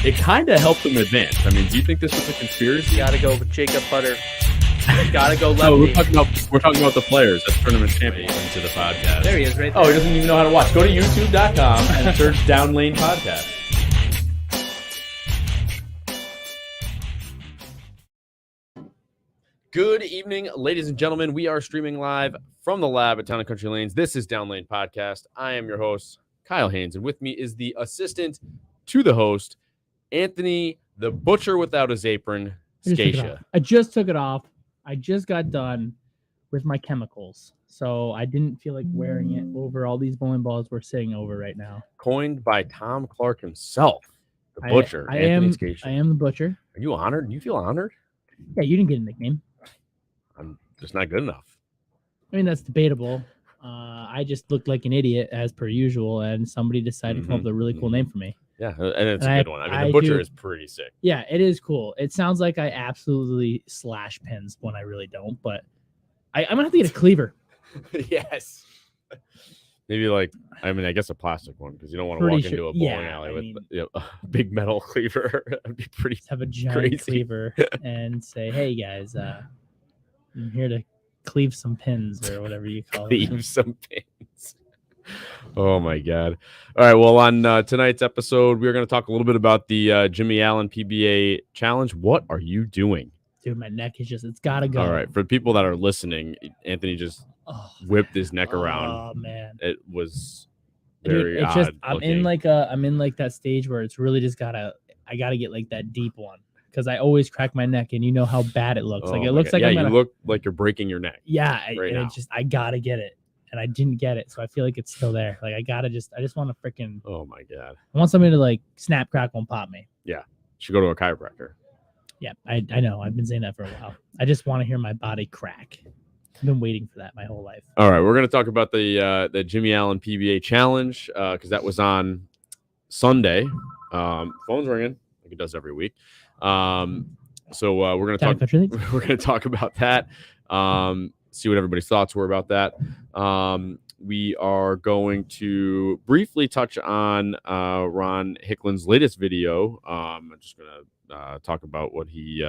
It kind of helped them advance. I mean, do you think this was a conspiracy? Got to go with Jacob Butter. Got to go lefty. No, we're talking about the players. That's tournament champion to the podcast. There he is, right there. Oh, he doesn't even know how to watch. Go to YouTube.com and search Down Lane Podcast. Good evening, ladies and gentlemen. We are streaming live from the lab at Town and Country Lanes. This is Down Lane Podcast. I am your host, Kyle Haines, and with me is the assistant to the host, Anthony, the butcher without his apron, Scaccia. I just took it off. I just got done with my chemicals, so I didn't feel like wearing it over all these bowling balls we're sitting over right now. Coined by Tom Clark himself, the butcher, Anthony Scaccia. I am the butcher. Are you honored? Do you feel honored? Yeah, you didn't get a nickname. I'm just not good enough. I mean, that's debatable. I just looked like an idiot as per usual, and somebody decided to come up with a really cool name for me. Yeah, and it's a good one. I mean, the butcher is pretty sick. Yeah, it is cool. It sounds like I absolutely slash pins when I really don't, but I'm going to have to get a cleaver. Yes. Maybe I guess a plastic one, because you don't want to walk into a bowling alley with a big metal cleaver. That'd be pretty have a giant crazy. Cleaver and say, hey, guys, I'm here to cleave some pins or whatever you call it. Cleave some pins. Oh, my God. All right. Well, on tonight's episode, we're going to talk a little bit about the Jimmie Allen PBA challenge. What are you doing? Dude, my neck is it's got to go. All right. For people that are listening, Anthony just whipped his neck around. Oh, man. It was very odd. Just, I'm in like that stage where it's really just I got to get like that deep one. Because I always crack my neck, and you know how bad it looks. Like it looks like you look like you're breaking your neck. Yeah, I gotta get it, and I didn't get it, so I feel like it's still there. Like I just want to freaking. Oh my God! I want somebody to like snap, crackle, and pop me. Yeah, you should go to a chiropractor. Yeah, I know. I've been saying that for a while. I just want to hear my body crack. I've been waiting for that my whole life. All right, we're gonna talk about the Jimmie Allen PBA challenge because that was on Sunday. Phone's ringing like it does every week. So we're gonna talk about that. See what everybody's thoughts were about that. We are going to briefly touch on Ron Hicklin's latest video. I'm just gonna talk about what he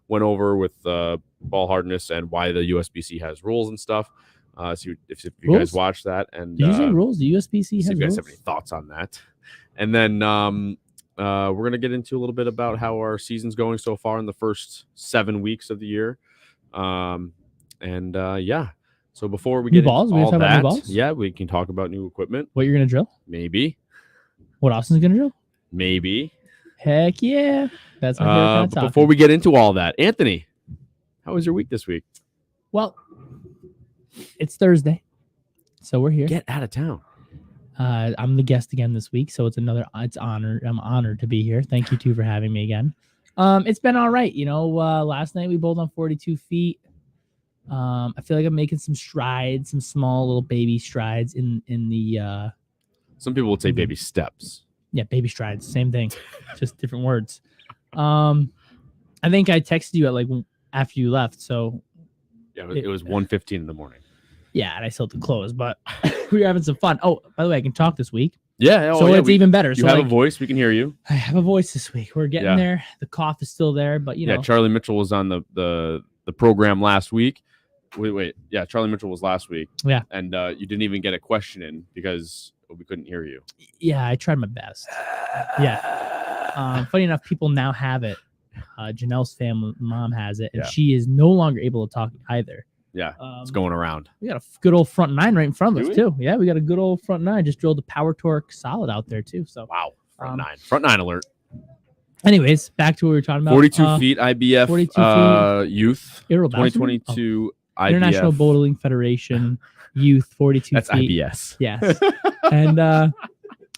went over with ball hardness and why the USBC has rules and stuff. See if you guys watch that. And did you say rules? The USBC has rules? If you guys have any thoughts on that, and then we're going to get into a little bit about how our season's going so far in the first 7 weeks of the year. So before we get into all that, we can talk about new equipment. What you're going to drill? Maybe. What Austin's going to drill? Maybe. Heck yeah. That's my favorite kind of topic. Before we get into all that, Anthony, how was your week this week? Well, it's Thursday, so we're here. Get out of town. I'm the guest again this week, so it's honor. I'm honored to be here. Thank you too for having me again. It's been all right. Last night we bowled on 42 feet. I feel like I'm making some strides, some small little baby strides in the. Some people would say baby steps. Yeah, baby strides, same thing, just different words. I think I texted you at after you left, so. Yeah, it was 1:15 in the morning. Yeah, and I still had to close, but we were having some fun. Oh, by the way, I can talk this week. Yeah. It's even better. You have a voice. We can hear you. I have a voice this week. We're getting there. The cough is still there, but you know. Yeah, Charlie Mitchell was on the program last week. Wait. Yeah, Charlie Mitchell was last week. Yeah. And you didn't even get a question in because we couldn't hear you. Yeah, I tried my best. Yeah. Funny enough, people now have it Janelle's mom has it, and Yeah. she is no longer able to talk either. Yeah, it's going around. We got a good old front nine right in front of Do us we? too. Yeah, we got a good old front nine. Just drilled a Power Torque solid out there too. So Wow, front nine alert. anyways, back to what we were talking about. 42 feet IBF 42 feet. youth. Aero 2022 IBF. International Bowling Federation youth 42 That's feet. IBS. Yes. And I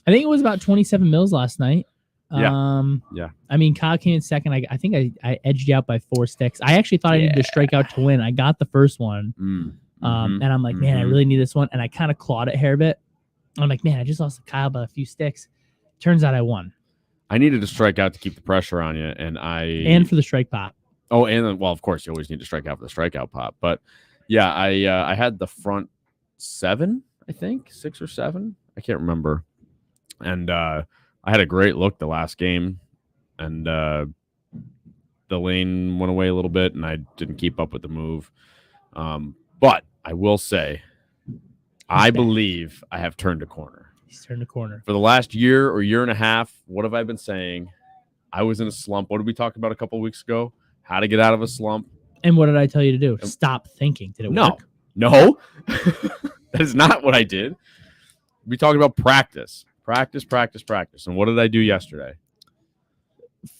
think it was about 27 mils last night. Yeah. I mean, Kyle came in second. I think I edged you out by 4 sticks. I actually thought I needed to strike out to win. I got the first one. And I'm like, man, I really need this one. And I kind of clawed it a hair bit. I'm like, man, I just lost to Kyle by a few sticks. Turns out I won. I needed to strike out to keep the pressure on you, and for the strike pop. Oh, and then, well, of course, you always need to strike out for the strikeout pop. But yeah, I had the front 7, I think 6 or 7, I can't remember. And I had a great look the last game, and the lane went away a little bit, and I didn't keep up with the move. But I will say, I believe I have turned a corner. He's turned a corner. For the last year or year and a half, what have I been saying? I was in a slump. What did we talk about a couple of weeks ago? How to get out of a slump. And what did I tell you to do? Stop thinking. Did it work? No. That is not what I did. We talked about practice. And what did I do yesterday?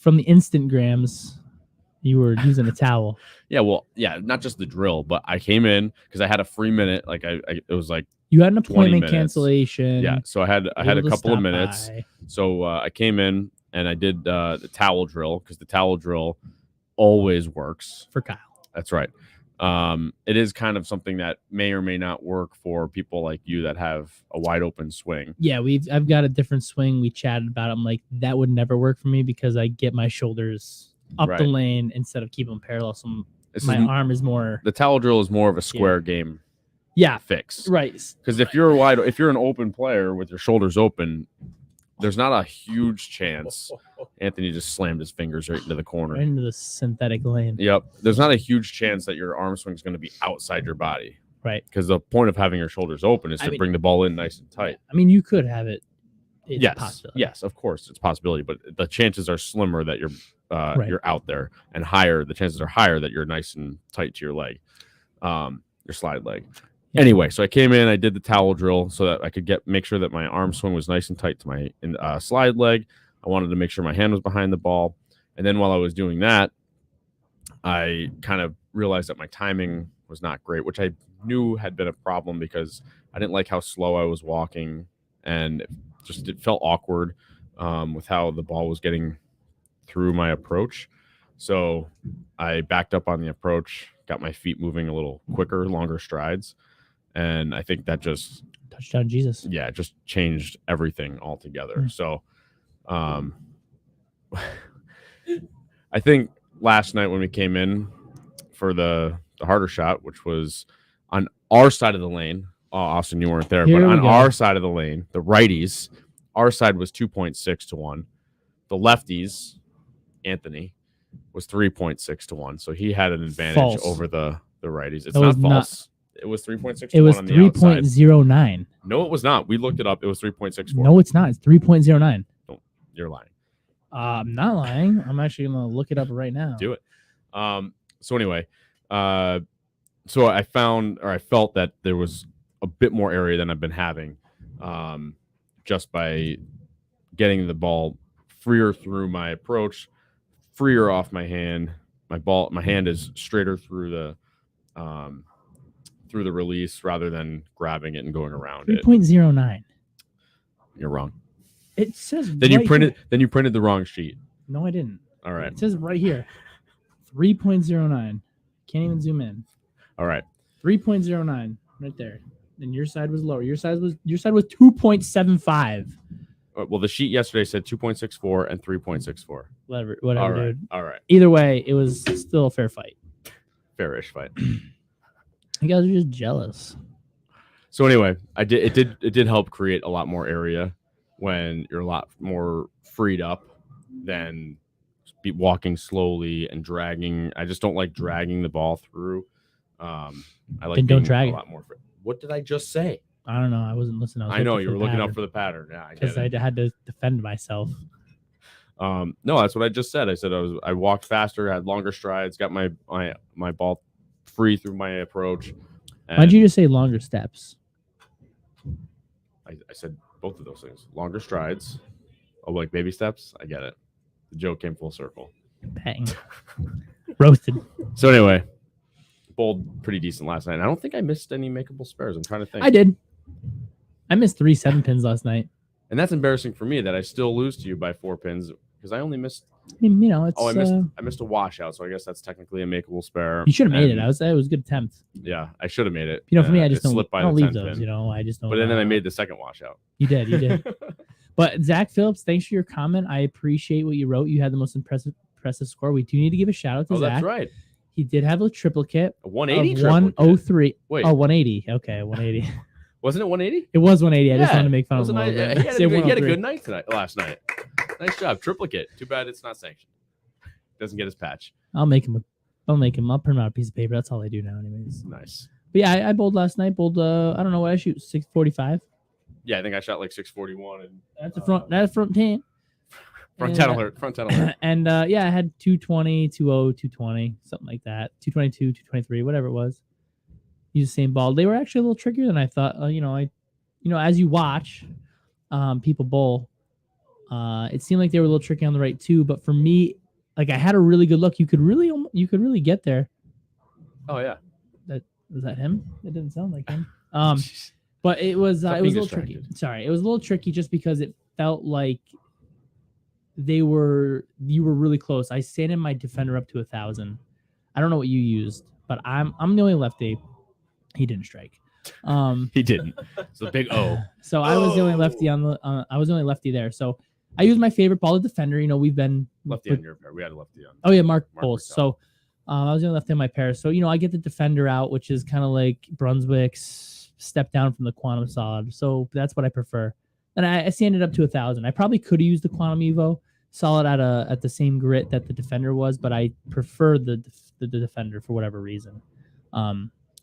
From the Instagrams, you were using a towel. Yeah, well, not just the drill, but I came in because I had a free minute. Like it was like you had an appointment cancellation. Yeah, so I had a couple of minutes. So I came in and I did the towel drill because the towel drill always works for Kyle. That's right. It is kind of something that may or may not work for people like you that have a wide open swing. Yeah, I've got a different swing. We chatted about it. I'm like, that would never work for me because I get my shoulders up the lane instead of keeping them parallel. So my arm is more. The towel drill is more of a square game. Fix. Right. Because if you're an open player with your shoulders open, there's not a huge chance. Anthony just slammed his fingers right into the corner. Right into the synthetic lane. Yep. There's not a huge chance that your arm swing is going to be outside your body. Right. Because the point of having your shoulders open is to bring the ball in nice and tight. I mean, you could have it. It's a possibility. Yes, of course, it's a possibility, but the chances are slimmer that you're out there, and higher. The chances are higher that you're nice and tight to your leg, your slide leg. Yeah. Anyway, so I came in, I did the towel drill so that I could make sure that my arm swing was nice and tight to my slide leg. I wanted to make sure my hand was behind the ball. And then while I was doing that, I kind of realized that my timing was not great, which I knew had been a problem because I didn't like how slow I was walking, and it felt awkward with how the ball was getting through my approach. So I backed up on the approach, got my feet moving a little quicker, longer strides. And I think that just touchdown Jesus. Yeah, just changed everything altogether. So I think last night when we came in for the harder shot, which was on our side of the lane. Oh, Austin, you weren't there, but on our side of the lane, the righties, our side was 2.6 to 1. The lefties, Anthony, was 3.6 to 1. So he had an advantage over the righties. It's not false. It was 3.6 to 1 on the outside. It was 3.09. No, it was not. We looked it up. It was 3.64. No, it's not. It's 3.09. You're lying. I'm not lying. I'm actually going to look it up right now. Do it. So anyway, so I felt that there was a bit more area than I've been having just by getting the ball freer through my approach, freer off my hand. My hand is straighter through the release rather than grabbing it and going around it. 3.09. You're wrong. It says then you printed the wrong sheet. No, I didn't. All right. It says right here. 3.09. Can't even zoom in. All right. 3.09 right there. And your side was lower. Your side was 2.75. Well, the sheet yesterday said 2.64 and 3.64. Whatever, all right. Dude. All right. Either way, it was still a fair fight. Fairish fight. You guys are just jealous. So anyway, it did help create a lot more area when you're a lot more freed up than be walking slowly and dragging. I just don't like dragging the ball through. I like don't drag a lot more. What did I just say? I don't know. I wasn't listening. I know you were looking up for the pattern. Yeah, because I had to defend myself. No, that's what I just said. I said I walked faster, had longer strides, got my ball free through my approach. Why'd you just say longer steps? I said both of those things. Longer strides. Oh, like baby steps? I get it. The joke came full circle. Bang. Roasted. So anyway, bowled pretty decent last night. I don't think I missed any makeable spares. I'm trying to think. I did. I missed 3 7-pins last night. And that's embarrassing for me that I still lose to you by 4 pins because I only missed. I mean, you know, it's. I missed a washout, so I guess that's technically a makeable spare. You should have made it. It was a good attempt. Yeah, I should have made it. You know, for me, I just don't leave those. Pin. You know, I just don't. But then I made the second washout. You did. But Zach Phillips, thanks for your comment. I appreciate what you wrote. You had the most impressive score. We do need to give a shout out to Zach. That's right. He did have a triplicate. A 180. 103. Wait. Oh, 180. Okay, 180. Wasn't it 180? It was 180. I just wanted to make fun of him a little bit. He had a good night last night. Nice job. Triplicate. Too bad it's not sanctioned. Doesn't get his patch. I'll print him out a piece of paper. That's all I do now anyways. Nice. But yeah, I bowled last night. I don't know what I shoot, 645. Yeah, I think I shot like 641. And that's front 10. Front 10 alert. And yeah, I had 220, 20, 220, something like that. 222, 223, whatever it was. Use the same ball. They were actually a little trickier than I thought. As you watch people bowl, it seemed like they were a little tricky on the right too. But for me, like I had a really good look. You could really get there. Oh yeah. Was that him? It didn't sound like him. But it was a little tricky. Sorry, it was a little tricky just because it felt like you were really close. I sanded my defender up to 1,000. I don't know what you used, but I'm the only lefty. He didn't strike. He didn't. It's a big O. So I was the only lefty I was the only lefty there. So I used my favorite ball, the defender. You know, we've been lefty on your pair. We had a lefty on. Oh yeah, Mark Bowles. So I was the only lefty on my pair. So I get the defender out, which is kind of like Brunswick's step down from the Quantum Solid. So that's what I prefer. And I sanded up to 1,000. I probably could have used the Quantum Evo Solid at the same grit that the defender was, but I prefer the defender for whatever reason.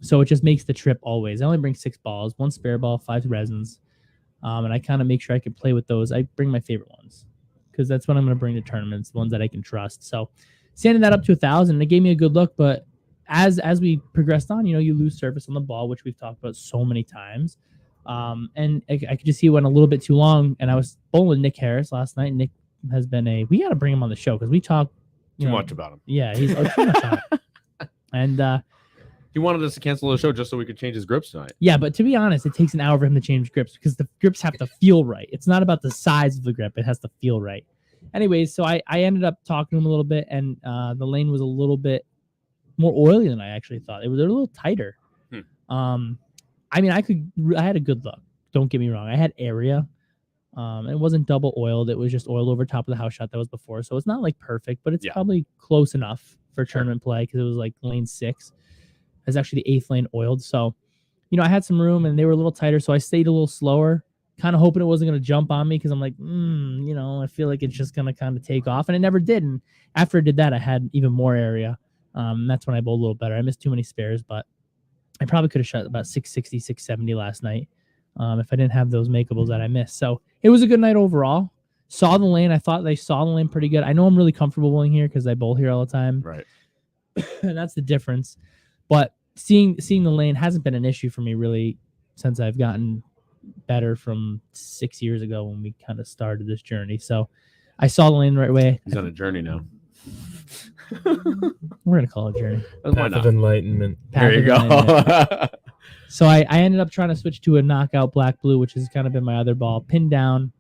So it just makes the trip always. I only bring 6 balls, 1 spare ball, 5 resins. And I kind of make sure I can play with those. I bring my favorite ones because that's what I'm going to bring to tournaments, the ones that I can trust. So sanding that up to 1,000, it gave me a good look. But as we progressed on, you lose surface on the ball, which we've talked about so many times. And I could just see it went a little bit too long. And I was bowling with Nick Harris last night. Nick has been we got to bring him on the show because we talk too much about him. Yeah, he's too much on it. And he wanted us to cancel the show just so we could change his grips tonight. Yeah, but to be honest, it takes an hour for him to change grips because the grips have to feel right. It's not about the size of the grip. It has to feel right. Anyways, so I ended up talking to him a little bit, and the lane was a little bit more oily than I actually thought. It was a little tighter. I mean, I had a good look. Don't get me wrong. I had area. It wasn't double oiled. It was just oiled over top of the house shot that was before. So it's not like perfect, but it's probably close enough for tournament play because it was like lane 6. It was actually the 8th lane oiled. So, I had some room and they were a little tighter. So I stayed a little slower, kind of hoping it wasn't going to jump on me because I'm like, I feel like it's just going to kind of take off. And it never did. And after I did that, I had even more area. That's when I bowled a little better. I missed too many spares, but I probably could have shot about 660, 670 last night if I didn't have those makeables that I missed. So it was a good night overall. Saw the lane. I thought they saw the lane pretty good. I know I'm really comfortable bowling here because I bowl here all the time. Right. And that's the difference. But seeing the lane hasn't been an issue for me really since I've gotten better from 6 years ago when we kind of started this journey. So I saw the lane the right way. He's on a journey now. We're going to call it a journey. Path of enlightenment. There you go. So I ended up trying to switch to a knockout black blue, which has kind of been my other ball. Pin down,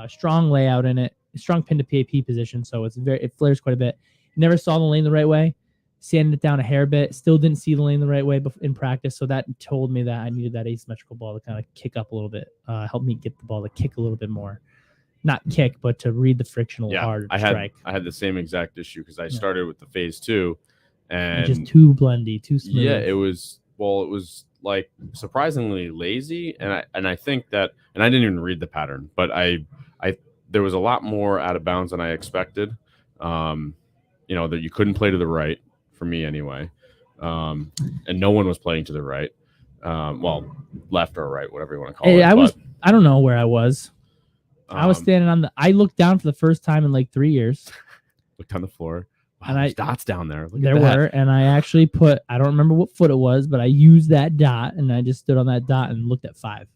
strong layout in it, strong pin to PAP position. So it flares quite a bit. Never saw the lane the right way. Sanded it down a hair bit. Still didn't see the lane the right way in practice. So that told me that I needed that asymmetrical ball to kind of kick up a little bit. Help me get the ball to kick a little bit more. Not kick, but to read the friction a little harder to strike. I had the same exact issue because I started with the phase 2 and just too blendy, too smooth. Yeah, it was like surprisingly lazy. And I think that, and I didn't even read the pattern, but there was a lot more out of bounds than I expected. That you couldn't play to the right for me anyway. And no one was playing to the right. Left or right, whatever you want to call it. I don't know where I was. I was standing on I looked down for the first time in like 3 years. Looked on the floor. Wow, And there's dots down there. Look there at that. were, and I actually I don't remember what foot it was, but I used that dot, and I just stood on that dot and looked at 5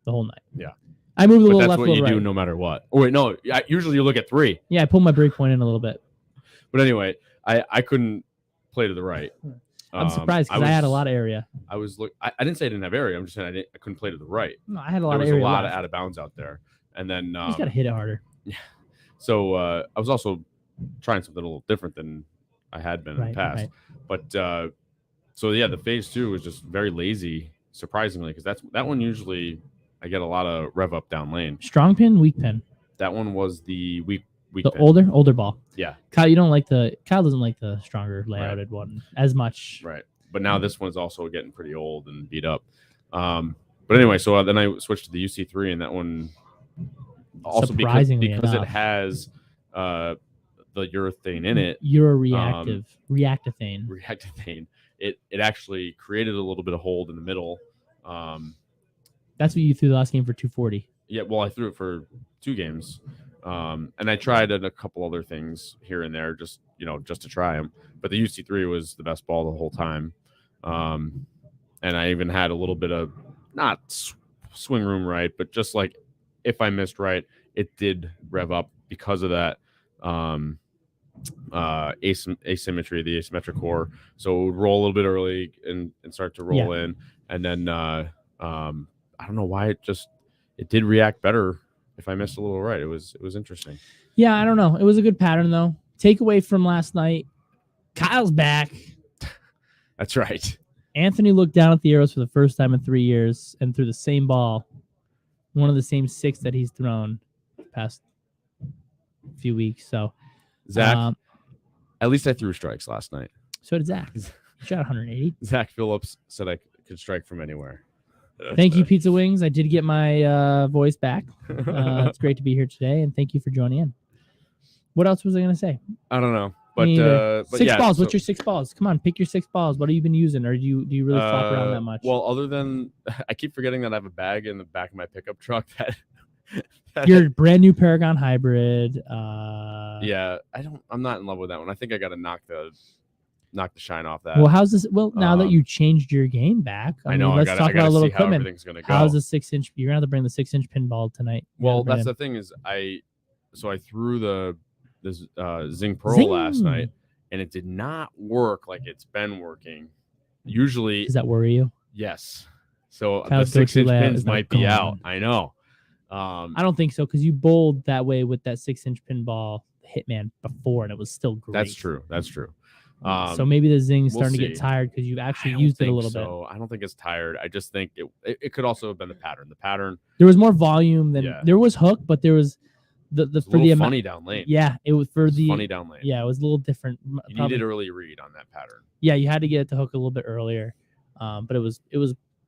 the whole night. Yeah. I moved a little That's left, what you right. do no matter what. Oh, wait, no. Usually you look at 3. Yeah, I pulled my break point in a little bit. But anyway, I couldn't play to the right. I'm surprised because I had a lot of area. I didn't say I didn't have area. I'm just saying I couldn't play to the right. No, I had a lot there of was area. a lot left. of out of bounds out there. And then You just got to hit it harder. Yeah. So I was also trying something a little different than I had been in the past. Right. But so yeah, the phase 2 was just very lazy, surprisingly, because that one usually I get a lot of rev up down lane. Strong pin, weak pin. That one was the weak the pin. older ball. Yeah. Kyle doesn't like the stronger layouted one as much. Right. But now this one's also getting pretty old and beat up. But anyway, so then I switched to the UC3, and that one also because it has the urethane in it. Reactithane. It actually created a little bit of hold in the middle. That's what you threw the last game for 240. Yeah, well, I threw it for 2 games. And I tried a couple other things here and there just to try them. But the UC3 was the best ball the whole time. And I even had a little bit of not swing room right, but just like if I missed right, it did rev up because of that asymmetry, the asymmetric core. So it would roll a little bit early and start to roll in. And then I don't know why it did react better if I missed a little right. It was interesting. Yeah, I don't know. It was a good pattern though. Takeaway from last night, Kyle's back. That's right. Anthony looked down at the arrows for the first time in 3 years and threw the same ball, one of the same 6 that he's thrown the past few weeks. So, Zach, at least I threw strikes last night. So did Zach. He shot 180. Zach Phillips said I could strike from anywhere. Thank you, Pizza Wings. I did get my voice back. It's great to be here today, and thank you for joining in. What else was I going to say? I don't know. But 6 balls. What's your 6 balls? Come on, pick your 6 balls. What have you been using, or do you really flop around that much? Well, other than I keep forgetting that I have a bag in the back of my pickup truck that your brand new Paragon Hybrid. Yeah, I'm not in love with that one. I think I got to knock the shine off that. Well, how's this? Well, now that you changed your game back, I know. Let's talk about a little equipment. How everything's gonna go. How's the 6-inch? You're gonna have to bring the 6-inch pinball tonight. Well, that's the thing is I threw this Zing Pearl last night, and it did not work like it's been working. Usually, does that worry you? Yes. So the 6-inch pins might be out. I know. I don't think so because you bowled that way with that 6-inch pinball Hitman before, and it was still great. That's true. So maybe the Zing's starting to get tired because you've actually used it a little bit. I don't think it's tired. I just think it could also have been the pattern. The pattern. There was more volume than there was hook, but there was funny down lane. Yeah, it was funny down lane. Yeah, it was a little different. You needed early read on that pattern. Yeah, you had to get it to hook a little bit earlier, but it was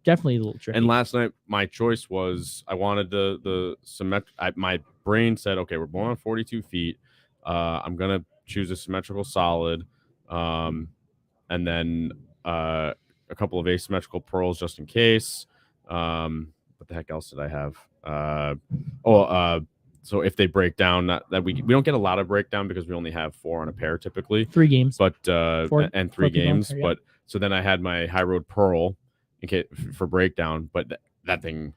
definitely a little tricky. And last night, my choice was I wanted the symmetric. My brain said, okay, we're going on 42 feet. I'm gonna choose a symmetrical solid, and then a couple of asymmetrical pearls just in case. What the heck else did I have? So if they break down, that we don't get a lot of breakdown because we only have 4 on a pair typically. 3 games, but 3 games. But so then I had my high road pearl in case for breakdown, but that thing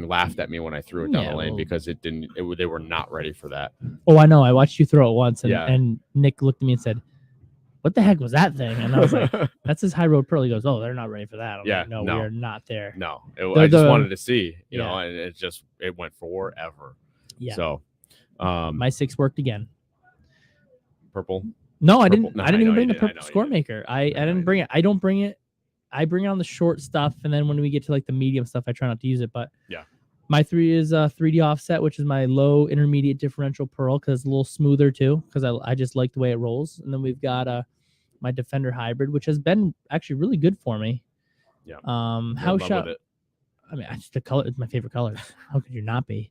laughed at me when I threw it down the lane because they were not ready for that. Oh, I know. I watched you throw it once, and Nick looked at me and said, "What the heck was that thing?" And I was like, "That's his high road pearl." He goes, "Oh, they're not ready for that." I'm like, no, we are not there. No, I just wanted to see, you know, and it went forever. Yeah. So, my 6 worked again. Purple. No, I didn't. I didn't even bring the purple score maker. I didn't bring it. I don't bring it. I bring it on the short stuff, and then when we get to like the medium stuff, I try not to use it. But my 3 is 3D offset, which is my low intermediate differential pearl because it's a little smoother too. Because I just like the way it rolls. And then we've got my Defender hybrid, which has been actually really good for me. Yeah. House shot. I mean, the color is my favorite color. How could you not be?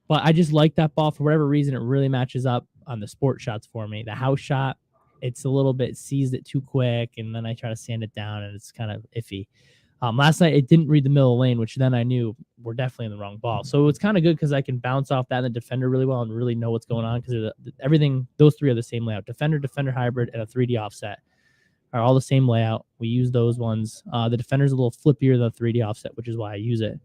But I just like that ball for whatever reason. It really matches up on the sport shots for me. The house shot, it's a little bit seized it too quick, and then I try to sand it down, and it's kind of iffy. Last night it didn't read the middle lane, which then I knew we're definitely in the wrong ball. So it's kind of good because I can bounce off that and the defender really well and really know what's going on because everything, those three are the same layout. Defender hybrid, and a 3D offset are all the same layout. We use those ones. The defender's a little flippier than the 3D offset, which is why I use it.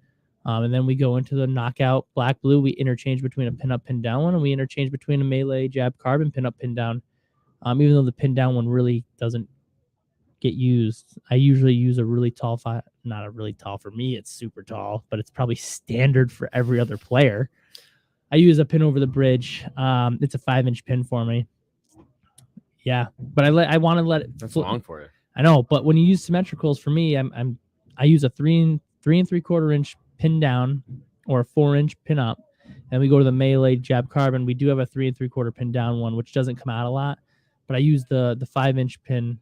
And then we go into the knockout black blue. We interchange between a pin up, pin down one, and we interchange between a melee jab carbon pin up, pin down. Even though the pin down one really doesn't get used, I usually use a really tall not a really tall for me. It's super tall, but it's probably standard for every other player. I use a pin over the bridge. It's a 5-inch pin for me. Yeah, but I want to let it. That's long for you. I know, but when you use symmetricals, for me, I use a 3 3/4 inch pin down or a 4-inch pin up, and we go to the melee jab carbon. We do have a 3 3/4 pin down one, which doesn't come out a lot, but I use the 5-inch pin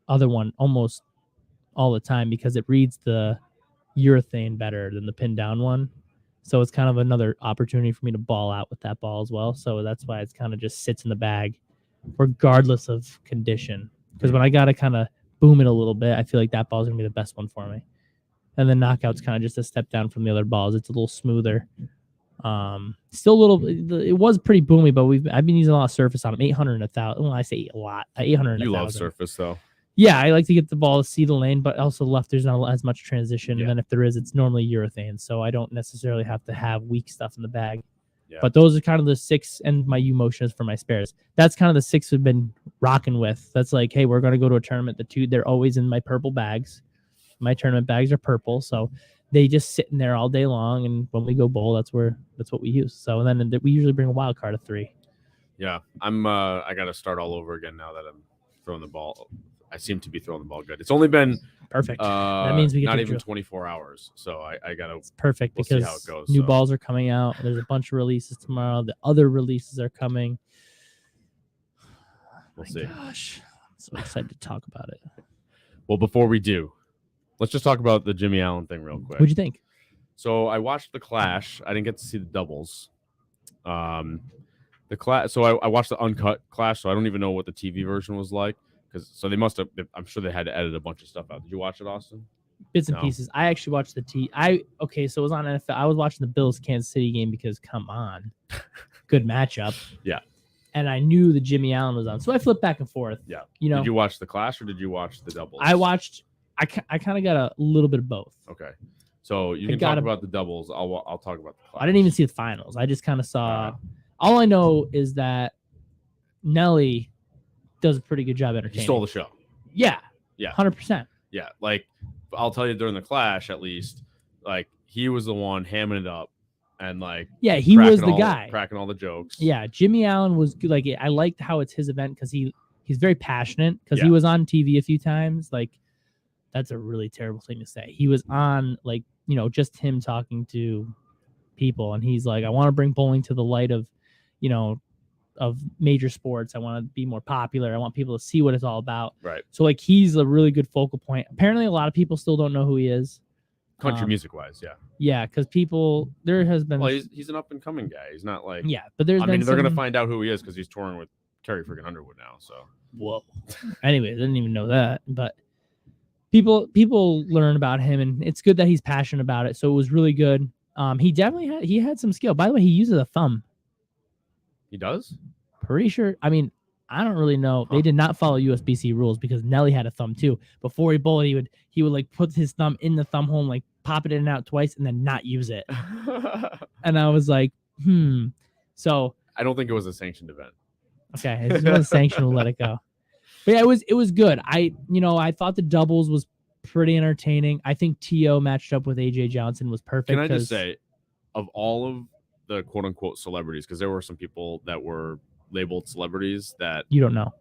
other one almost all the time because it reads the urethane better than the pin down one. So it's kind of another opportunity for me to ball out with that ball as well. So that's why it's kind of just sits in the bag regardless of condition. Because when I got to kind of boom it a little bit, I feel like that ball is going to be the best one for me. And the knockout's kind of just a step down from the other balls. It's a little smoother. Still a little, it was pretty boomy, but I've been using a lot of surface on them. 800 and 1,000. Well, I say a lot. 800 and 1,000. You love surface though. Yeah, I like to get the ball to see the lane, but also left there's not as much transition. Yeah. And then if there is, it's normally urethane, so I don't necessarily have to have weak stuff in the bag. Yeah. But those are kind of the 6, and my U motion is for my spares. That's kind of the 6 we've been rocking with. That's like, hey, we're going to go to a tournament. The 2, they're always in my purple bags. My tournament bags are purple, so they just sit in there all day long. And when we go bowl, that's what we use. So then we usually bring a wild card of 3. Yeah, I got to start all over again now that I'm throwing the ball. I seem to be throwing the ball good. It's only been perfect. That means we get not to even drill. 24 hours. So I got to. It's perfect we'll because see how it goes, new so. balls are coming out. There's a bunch of releases tomorrow. The other releases are coming. We'll see. Gosh, I'm so excited to talk about it. Well, before we do, let's just talk about the Jimmie Allen thing real quick. What'd you think? So I watched the Clash. I didn't get to see the doubles. The Clash. So I watched the uncut Clash. So I don't even know what the TV version was like. So they must have. I'm sure they had to edit a bunch of stuff out. Did you watch it, Austin? Bits and pieces. I actually watched okay, so it was on NFL. I was watching the Bills Kansas City game because come on, good matchup. Yeah. And I knew the Jimmie Allen was on, so I flipped back and forth. Yeah. You know, did you watch the Clash or did you watch the doubles? I watched. I kind of got a little bit of both. Okay. So you can talk about the doubles. I'll talk about the Clash. I didn't even see the finals. I just kind of saw. All I know is that Nelly does a pretty good job entertaining. He stole the show. Yeah. Yeah. 100%. Yeah. Like, I'll tell you during the Clash, at least, like, he was the one hamming it up and, like, yeah, he was the guy. Cracking all the jokes. Yeah. Jimmie Allen was good. Like, I liked how it's his event because he's very passionate because Yeah. he was on TV a few times. Like, that's a really terrible thing to say. He was on, like, you know, just him talking to people. And he's like, I want to bring bowling to the light of, you know, of major sports. I want to be more popular. I want people to see what it's all about. Right. So like he's a really good focal point. Apparently a lot of people still don't know who he is. Country music wise, yeah. Yeah, because there has been. Well, he's an up and coming guy. He's not like. Yeah, but they're gonna find out who he is because he's touring with Terry freaking Underwood now. So. Whoa. Anyway, I didn't even know that, but people learn about him, and it's good that he's passionate about it. So it was really good. He definitely had some skill. By the way, he uses a thumb. He does? Pretty sure. I mean, I don't really know. They did not follow USBC rules because Nelly had a thumb too. Before he bowled, he would like put his thumb in the thumb hole and like pop it in and out twice and then not use it. And I was like, So I don't think it was a sanctioned event. Okay, if it was sanctioned, we'll let it go. But yeah, it was good. I thought the doubles was pretty entertaining. I think T.O. matched up with AJ Johnson was perfect. Can I just say, of all of the quote unquote celebrities, because there were some people that were labeled celebrities that you don't know.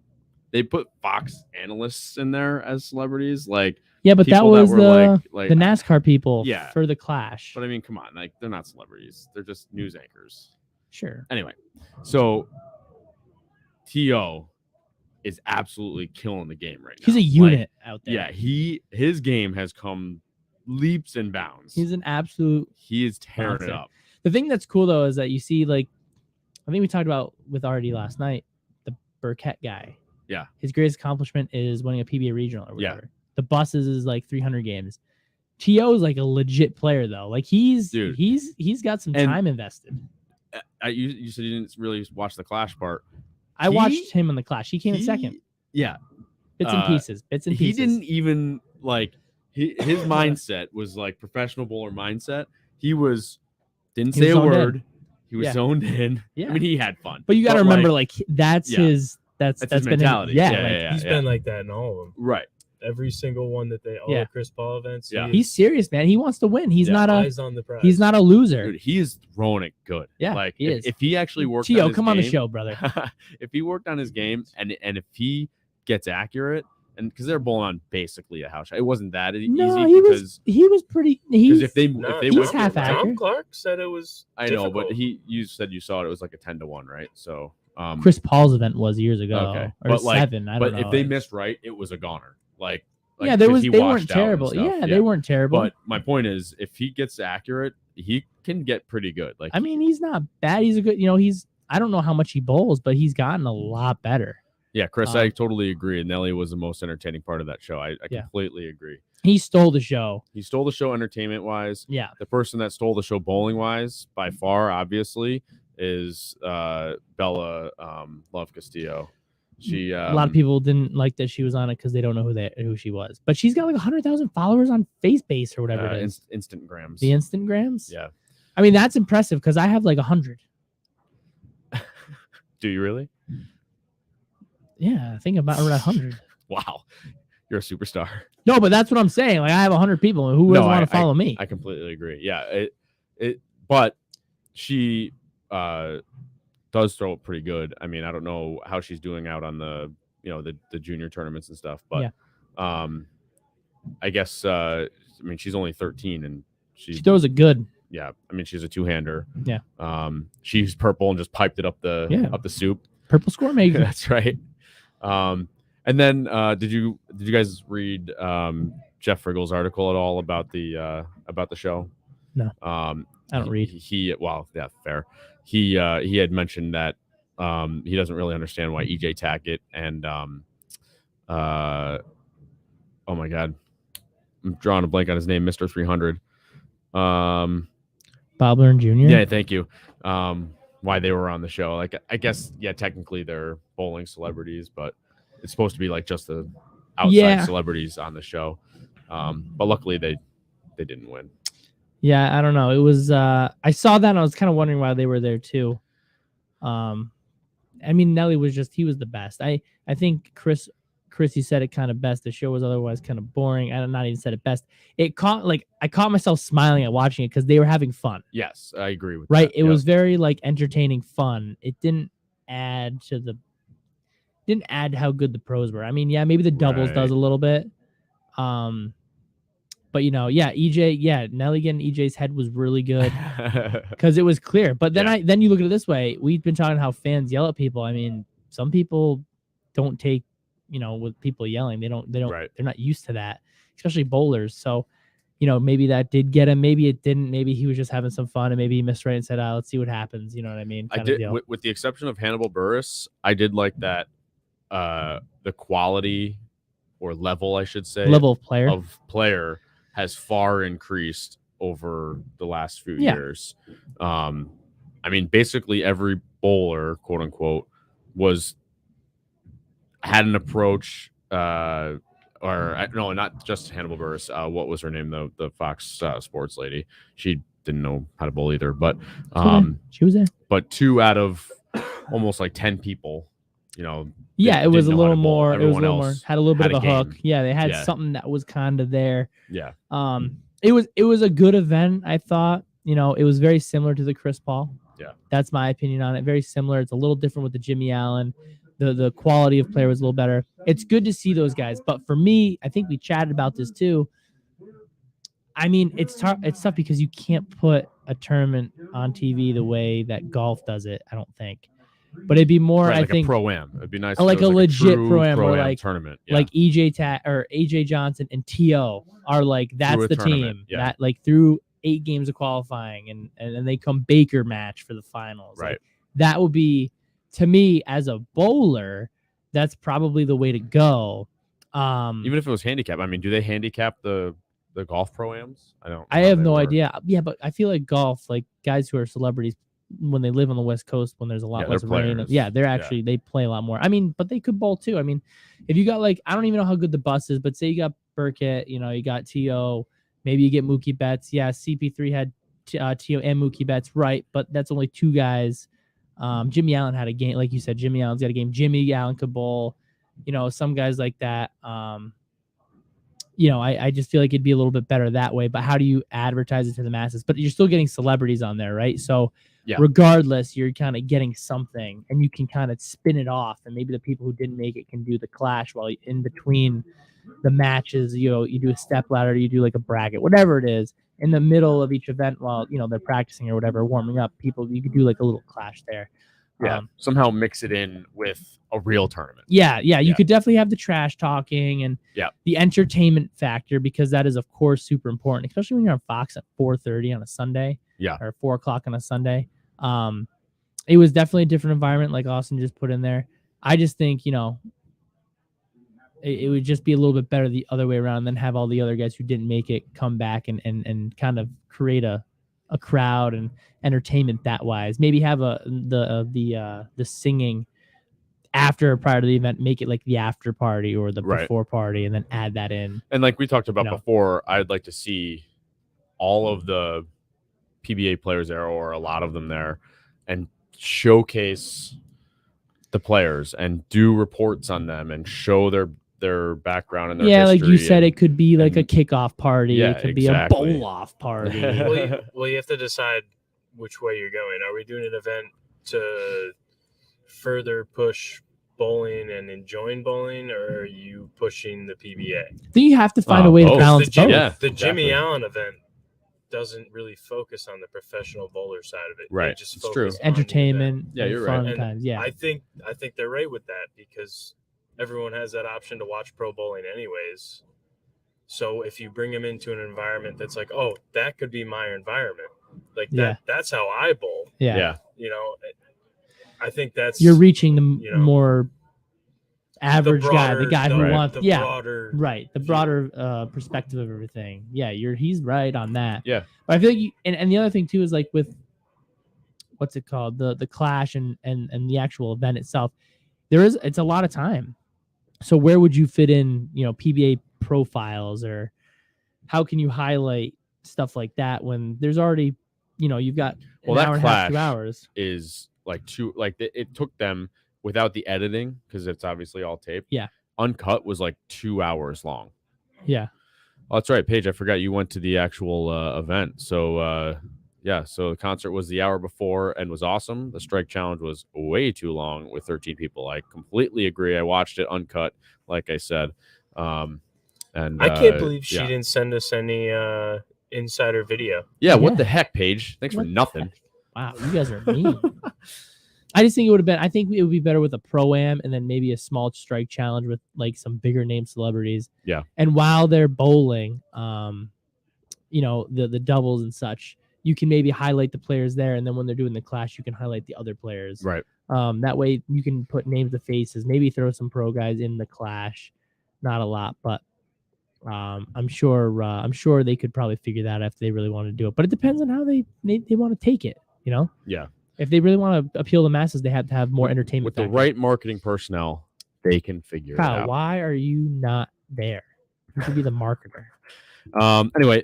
They put Fox analysts in there as celebrities, like yeah, but that was the NASCAR people for the Clash. But I mean, come on, like they're not celebrities; they're just news anchors. Sure. Anyway, so T.O. is absolutely killing the game right now. He's a unit out there. Yeah, his game has come leaps and bounds. He is tearing it up. The thing that's cool though is that you see, like, I think we talked about with RD last night, the Burkett guy. Yeah. His greatest accomplishment is winning a PBA regional or whatever. The buses is like 300 games. T.O. is like a legit player though. Like he's got some time invested. You said you didn't really watch the Clash part. I watched him in the Clash. He came in second. Yeah. Bits and pieces. He didn't even like his mindset was like professional bowler mindset. He didn't say a word. He was zoned in. Yeah. I mean, he had fun. But you got to remember, that's his his been mentality. He's been like that in all of them. Right. Every single one that the Chris Paul events. Yeah. He's serious, man. He wants to win. He's not eyes on the prize. He's not a loser. Dude, he is throwing it good. Yeah, like he is. If he actually worked T.O., on his come game, on the show, brother. If he worked on his game and if he gets accurate, and because they're bowling on basically a house shot, it wasn't that easy. He was pretty. Because if they he's half accurate. Tom Clark said it was. I know, but you said you saw it. It was like a 10-1, right? So Chris Paul's event was years ago, okay. or but 7. I don't know. But if they missed right, it was a goner. Like they weren't terrible. Yeah, they weren't terrible. But my point is, if he gets accurate, he can get pretty good. Like I mean, he's not bad. He's a good. I don't know how much he bowls, but he's gotten a lot better. Yeah, Chris, I totally agree. Nelly was the most entertaining part of that show. I completely agree. He stole the show. He stole the show entertainment-wise. Yeah. The person that stole the show bowling-wise, by far, obviously, is Bella Love Castillo. She a lot of people didn't like that she was on it because they don't know who she was. But she's got like 100,000 followers on FaceBase or whatever it is. Instantgrams. The Instantgrams? Yeah. I mean, that's impressive because I have like 100. Do you really? Yeah, I think about around 100. Wow. You're a superstar. No, but that's what I'm saying. Like I have 100 people, and who doesn't want to follow me? I completely agree. Yeah, but she does throw it pretty good. I mean, I don't know how she's doing out on the the junior tournaments and stuff, but I guess I mean she's only 13 and she throws it good. Yeah, I mean she's a two-hander. Yeah. She's purple and just piped it up the soup. Purple score maker. That's right. And then did you guys read Jeff Friggle's article at all about the show? No. I don't read. Fair. He had mentioned that he doesn't really understand why EJ Tackett and oh my god, I'm drawing a blank on his name, Mr. 300. BvanBuren Jr. Yeah, thank you. Why they were on the show. Like, I guess, technically they're bowling celebrities, but it's supposed to be like just the outside celebrities on the show. But luckily they didn't win. Yeah, I don't know. It was I saw that and I was kind of wondering why they were there too. I mean, Nelly was he was the best. I think Chris, you said it kind of best. The show was otherwise kind of boring. I not even said it best. I caught myself smiling at watching it because they were having fun. Yes, I agree with that. It was very like entertaining fun. It didn't add how good the pros were. I mean, maybe the doubles does a little bit. But EJ, Nelly getting EJ's head was really good because it was clear. But then you look at it this way. We've been talking how fans yell at people. I mean, some people don't take, with people yelling, they don't, they're not used to that, especially bowlers. So, maybe that did get him. Maybe it didn't. Maybe he was just having some fun and maybe he missed right and said, let's see what happens. You know what I mean? I did, with the exception of Hannibal Buress, I did like that the quality or level, I should say, level of player has far increased over the last few years. I mean, basically every bowler, quote unquote, had an approach, or no, not just Hannibal Buress. What was her name? The Fox Sports lady. She didn't know how to bowl either, but she was there. But 2 out of almost like 10 people, it was a little more. It was a little more. Had a little bit of a hook. Yeah, they had something that was kind of there. Yeah. It was a good event. I thought. It was very similar to the Chris Paul. Yeah. That's my opinion on it. Very similar. It's a little different with the Jimmie Allen. The quality of player was a little better. It's good to see those guys. But for me, I think we chatted about this too. I mean, it's tough because you can't put a tournament on TV the way that golf does it. I don't think. But it'd be more, I think, a pro-am. It'd be nice. Like a legit pro-am, or like tournament, like AJ Johnson and T.O. are like that's the team that like through 8 games of qualifying and they come Baker match for the finals. Right. Like, that would be, to me as a bowler, that's probably the way to go. Even if it was handicap, I mean, do they handicap the golf pro-ams? I have no idea. Yeah, but I feel like golf, like guys who are celebrities, when they live on the West Coast, when there's a lot less rain, they're actually they play a lot more. I mean, but they could bowl too. I mean, if you got like, I don't even know how good the bus is, but say you got Burkett, you know, you got T.O., maybe you get Mookie Betts. Yeah, CP3 had T.O. and Mookie Betts, right? But that's only 2 guys. Jimmie Allen had a game, like you said. Jimmie Allen's got a game. Jimmie Allen could bowl. You know, some guys like that. You know, I just feel like it'd be a little bit better that way. But how do you advertise it to the masses? But you're still getting celebrities on there, right? So regardless, you're kind of getting something, and you can kind of spin it off. And maybe the people who didn't make it can do the clash while in between the matches. You know, you do a step ladder, you do like a bracket, whatever it is. In the middle of each event, while you know they're practicing or whatever, warming up, you could do like a little clash there. Yeah, somehow mix it in with a real tournament. Yeah. You could definitely have the trash talking and the entertainment factor, because that is, of course, super important, especially when you're on Fox at 4:30 on a Sunday. Or 4 o'clock on a Sunday. It was definitely a different environment, like Austin just put in there. I just think, you know, it would just be a little bit better the other way around, and then have all the other guys who didn't make it come back and kind of create a crowd and entertainment that wise. Maybe have the singing after or prior to the event, make it like the after party or the before party, and then add that in. And like we talked about before, I'd like to see all of the PBA players there, or a lot of them there, and showcase the players and do reports on them and show their background and their history. Like you said, it could be like a kickoff party. It could be a bowl-off party. Well, you have to decide which way you're going. Are we doing an event to further push bowling and enjoying bowling, or are you pushing the PBA? Then you have to find a way to balance both. The Jimmie Allen event doesn't really focus on the professional bowler side of it. Right. They just it's true. Entertainment. Yeah, you're fun right. Times. Yeah. I think they're right with that, because everyone has that option to watch pro bowling anyways. So if you bring them into an environment that's like, oh, that could be my environment, like that's how I bowl. Yeah. You know, I think that's, you're reaching the more average guy, the guy who wants the broader perspective of everything. Yeah, he's right on that. Yeah. But I feel like and the other thing too is like with what's it called? The clash and the actual event itself. It's a lot of time. So where would you fit in, you know, PBA profiles, or how can you highlight stuff like that when there's already, you know, you've got an hour and a half, 2 hours. Is like it took them, without the editing, because it's obviously all taped. Yeah. Uncut was like 2 hours long. Yeah. Oh, that's right, Paige. I forgot you went to the actual event. So so the concert was the hour before and was awesome. The strike challenge was way too long with 13 people. I completely agree. I watched it uncut, like I said. And I can't believe she didn't send us any insider video. Yeah, what the heck, Paige? Thanks for nothing. Wow, you guys are mean. I just think it would have been. I think it would be better with a pro-am and then maybe a small strike challenge with like some bigger name celebrities. Yeah. And while they're bowling, you know, the doubles and such, you can maybe highlight the players there, and then when they're doing the clash, you can highlight the other players. Right. That way you can put names to faces. Maybe throw some pro guys in the clash. Not a lot, but I'm sure they could probably figure that out if they really want to do it. But it depends on how they want to take it. You know. Yeah. If they really want to appeal to the masses, they have to have more entertainment. With the right marketing personnel, they can figure it out. Why are you not there? You should be the marketer. Anyway,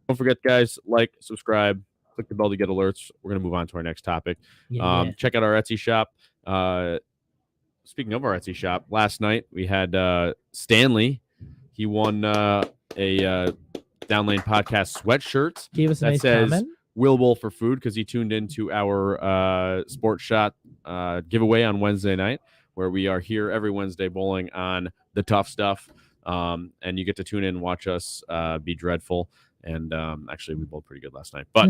don't forget, guys, like, subscribe, click the bell to get alerts. We're going to move on to our next topic. Check out our Etsy shop. Speaking of our Etsy shop, last night we had Stanley. He won a Downlane Podcast sweatshirt. Gave us a nice comment. Will Bowl for food, because he tuned into our Sports Shot giveaway on Wednesday night, where we are here every Wednesday bowling on the tough stuff. And you get to tune in and watch us be dreadful. And actually, we bowled pretty good last night. But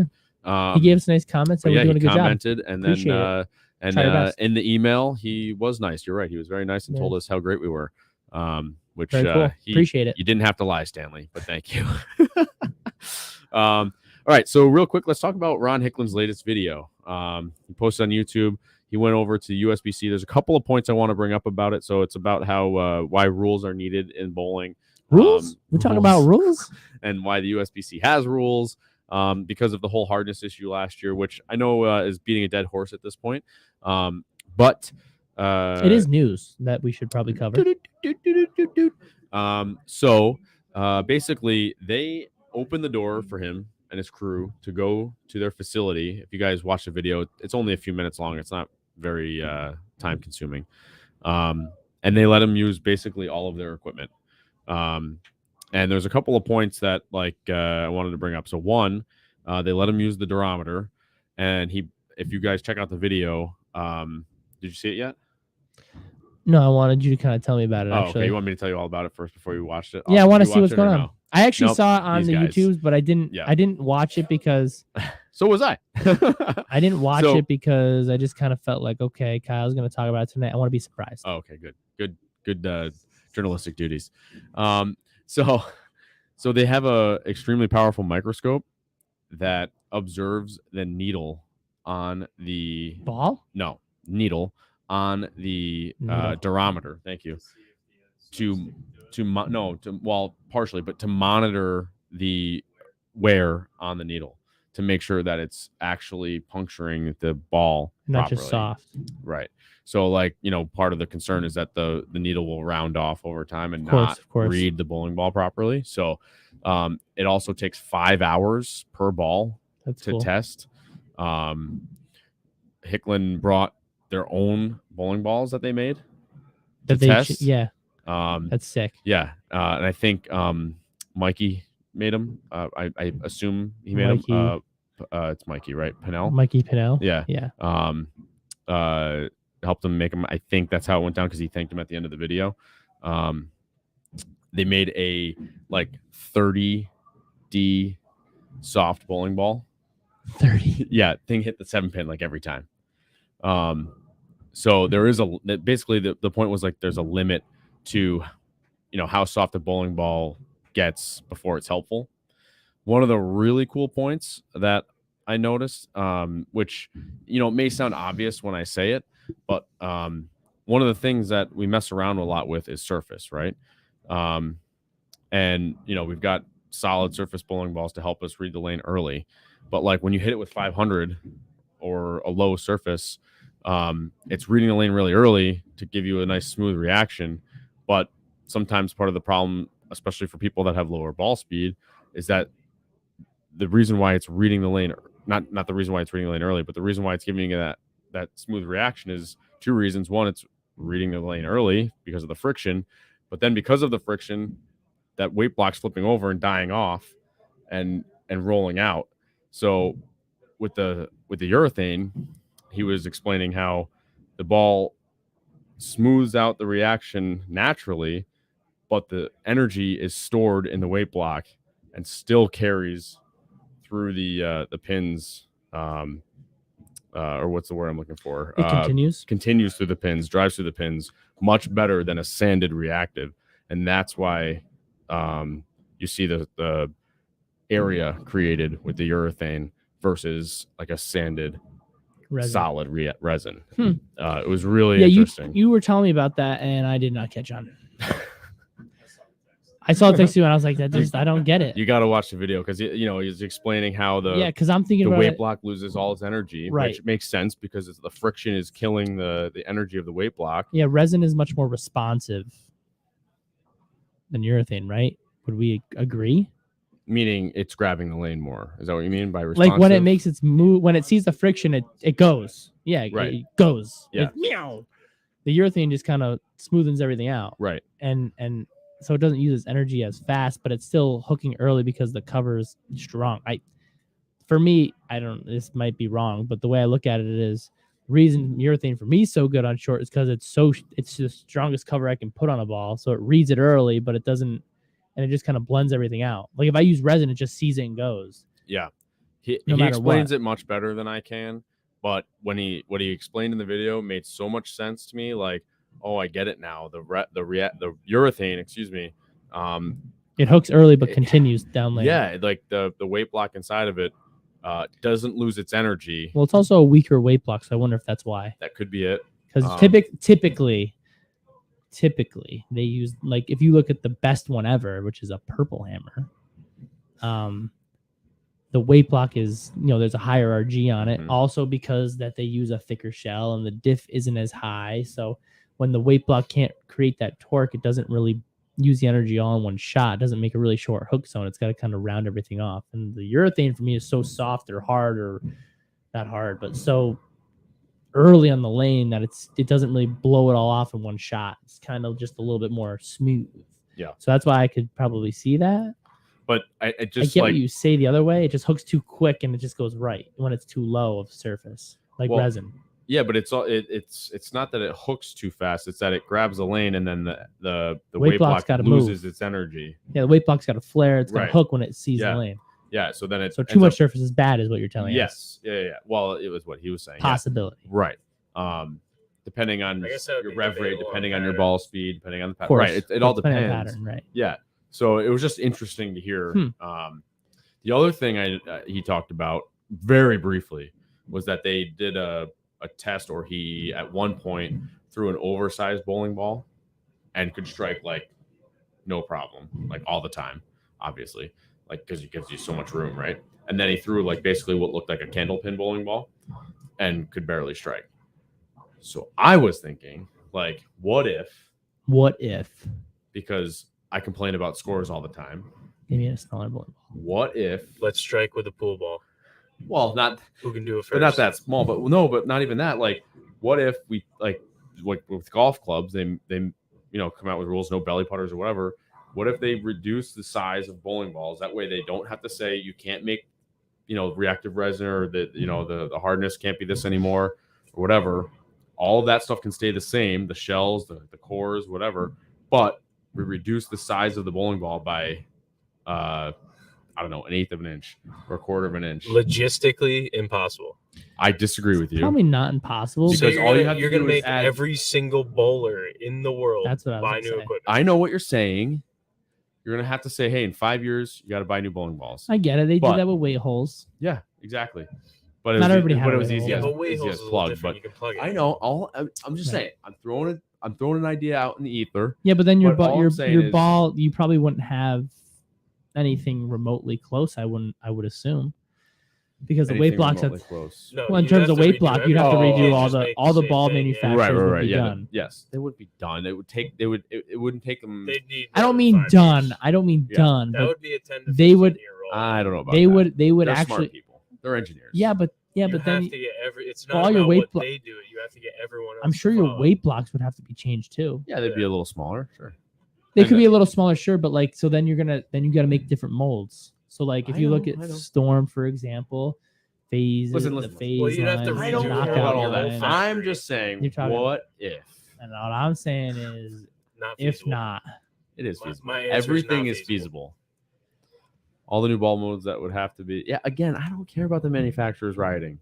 he gave us nice comments. And we're doing a good commented, job. And then in the email, he was nice. You're right. He was very nice and told us how great we were. Which cool. Appreciate it. You didn't have to lie, Stanley, but thank you. All right, so real quick, let's talk about Ron Hicklin's latest video. He posted on YouTube. he went over to USBC. There's a couple of points I want to bring up about it. So it's about how why rules are needed in bowling. Rules? We're talking about rules? And why the USBC has rules because of the whole hardness issue last year, which I know is beating a dead horse at this point. But it is news that we should probably cover. So basically, they opened the door for him and his crew to go to their facility. If you guys watch the video, it's only a few minutes long. It's not very time consuming. And they let him use basically all of their equipment. And there's a couple of points that I wanted to bring up. So one, they let him use the durometer, and if you guys check out the video, did you see it yet? No, I wanted you to kind of tell me about it. Actually, okay. You want me to tell you all about it first before you watched it? Yeah, I want to see what's going on. No? I actually saw it on the YouTubes, but I didn't. Yeah. I didn't watch it because. So was I. I didn't watch it because I just kind of felt like, okay, Kyle's going to talk about it tonight. I want to be surprised. Oh, okay, good journalistic duties. So they have a extremely powerful microscope that observes the needle on the ball. No, needle on the durometer. Thank you. Partially, but to monitor the wear on the needle to make sure that it's actually puncturing the ball not properly. Just soft. Right. So part of the concern is that the needle will round off over time and not read the bowling ball properly. So it also takes 5 hours per ball to test. Hicklin brought their own bowling balls that they made to test. That's sick. Yeah. And I think Mikey made them. I assume he made them. It's Mikey, right? Pinnell? Mikey Pinnell. Yeah. Yeah. Helped them make them. I think that's how it went down because he thanked him at the end of the video. They made a 30D soft bowling ball. 30. Yeah, thing hit the 7-pin every time. So there is basically the point was there's a limit to how soft a bowling ball gets before it's helpful. One of the really cool points that I noticed, which may sound obvious when I say it, but one of the things that we mess around a lot with is surface, right? And we've got solid surface bowling balls to help us read the lane early, but when you hit it with 500 or a low surface, it's reading the lane really early to give you a nice smooth reaction. But sometimes part of the problem, especially for people that have lower ball speed, is that the reason why it's reading the lane, not the reason why it's reading the lane early, but the reason why it's giving you that smooth reaction is two reasons. One, it's reading the lane early because of the friction, but then because of the friction, that weight block's flipping over and dying off and rolling out. So with the urethane, he was explaining how the ball smooths out the reaction naturally, but the energy is stored in the weight block and still carries through the pins, or what's the word I'm looking for? It continues through the pins, drives through the pins much better than a sanded reactive, and that's why you see the area created with the urethane versus a sanded resin. Solid resin. It was really interesting. You were telling me about that, and I did not catch on. I saw the text too, and I was like, I don't get it. You got to watch the video because he's explaining how because I'm thinking the about weight block loses all its energy, right? Which makes sense because the friction is killing the energy of the weight block. Yeah, resin is much more responsive than urethane, right? Would we agree? Meaning it's grabbing the lane more. Is that what you mean by responsive? When it makes its move, when it sees the friction, it goes. Yeah, right. It goes. Yeah. Meow. The urethane just kind of smoothens everything out. Right. And so it doesn't use its energy as fast, but it's still hooking early because the cover is strong. For me, this might be wrong, but the way I look at it is the reason urethane for me is so good on short is because it's the strongest cover I can put on a ball. So it reads it early, but it doesn't. And it just kind of blends everything out. If I use resin, it just sees it and goes. Yeah. He explains it much better than I can. But what he explained in the video made so much sense to me. I get it now. The urethane, excuse me. It hooks early but continues down lane. Yeah, the weight block inside of it doesn't lose its energy. Well, it's also a weaker weight block, so I wonder if that's why. That could be it. Because typically they use, like, if you look at the best one ever, which is a purple hammer, the weight block is, there's a higher RG on it. Also because that they use a thicker shell and the diff isn't as high. So when the weight block can't create that torque, it doesn't really use the energy all in one shot. It doesn't make a really short hook zone. It's got to kind of round everything off. And the urethane for me is so soft or hard, or not hard, but so early on the lane that it doesn't really blow it all off in one shot. It's kind of just a little bit more smooth. Yeah. So that's why I could probably see that. But I just get what you say the other way. It just hooks too quick and it just goes right when it's too low of surface, like resin. Yeah, but it's not that it hooks too fast. It's that it grabs the lane and then the weight block loses its energy. Yeah, the weight block's got to flare. It's got to hook when it sees the lane. Yeah, so then too much surface is bad, is what you're telling us. Yes, yeah. Well, it was what he was saying. Possibility. Yeah. Right. Depending on your rev rate, depending on your ball speed, depending on the pattern. Right. It all depends. Pattern, right. Yeah. So it was just interesting to hear. The other thing he talked about very briefly was that they did a test, or he at one point threw an oversized bowling ball and could strike like no problem, like all the time, obviously, like because it gives you so much room, right? And then he threw like basically what looked like a candlepin bowling ball and could barely strike. So I was thinking, like, what if? Because I complain about scores all the time. Give me a smaller bowling ball. What if? Let's strike with a pool ball. Well, not who can do it first, but not that small. But no, but not even that. Like, what if we like with golf clubs? They come out with rules, no belly putters or whatever. What if they reduce the size of bowling balls? That way, they don't have to say you can't make, reactive resin, or the hardness can't be this anymore, or whatever. All of that stuff can stay the same. The shells, the cores, whatever. But we reduce the size of the bowling ball by, I don't know, 1/8 of an inch or 1/4 of an inch. Logistically impossible. I disagree with you. Probably not impossible. Because so all you have to do make is add every single bowler in the world buy new equipment. I know what you're saying. You're gonna have to say, hey, in 5 years, you got to buy new bowling balls. I get it. They do that with weight holes. Yeah, exactly. But not everybody had it was easy as plug. But you can plug it. I know. I'm just saying. I'm throwing an idea out in the ether. Yeah, but then your ball, you probably wouldn't have anything remotely close. I would assume, because the weight blocks have. No, in terms of weight block, you'd have to redo all the ball manufacturers. Right. Would be Yeah. done. Yes, they would be done. It would take. It wouldn't take them. I don't mean done. I don't mean done. That would be a 10 to 15 they would. year roll. I don't know about they that. would. They would They're actually. Smart people. They're engineers. Yeah, but you then have to get it's not all about your weight what they do. You have to get everyone else. I'm sure your weight blocks would have to be changed too. Yeah, they'd be a little smaller. Sure. They could be a little smaller, sure, but like, so then you got to make different molds. So like, if you look at Storm, for example, phase, the phase well, you'd have to line, I don't care knockout about all line. that. I'm just saying, what if? And what I'm saying is, if not, it is feasible. My Everything is feasible. All the new ball modes that would have to be. Yeah, again, I don't care about the manufacturers rioting.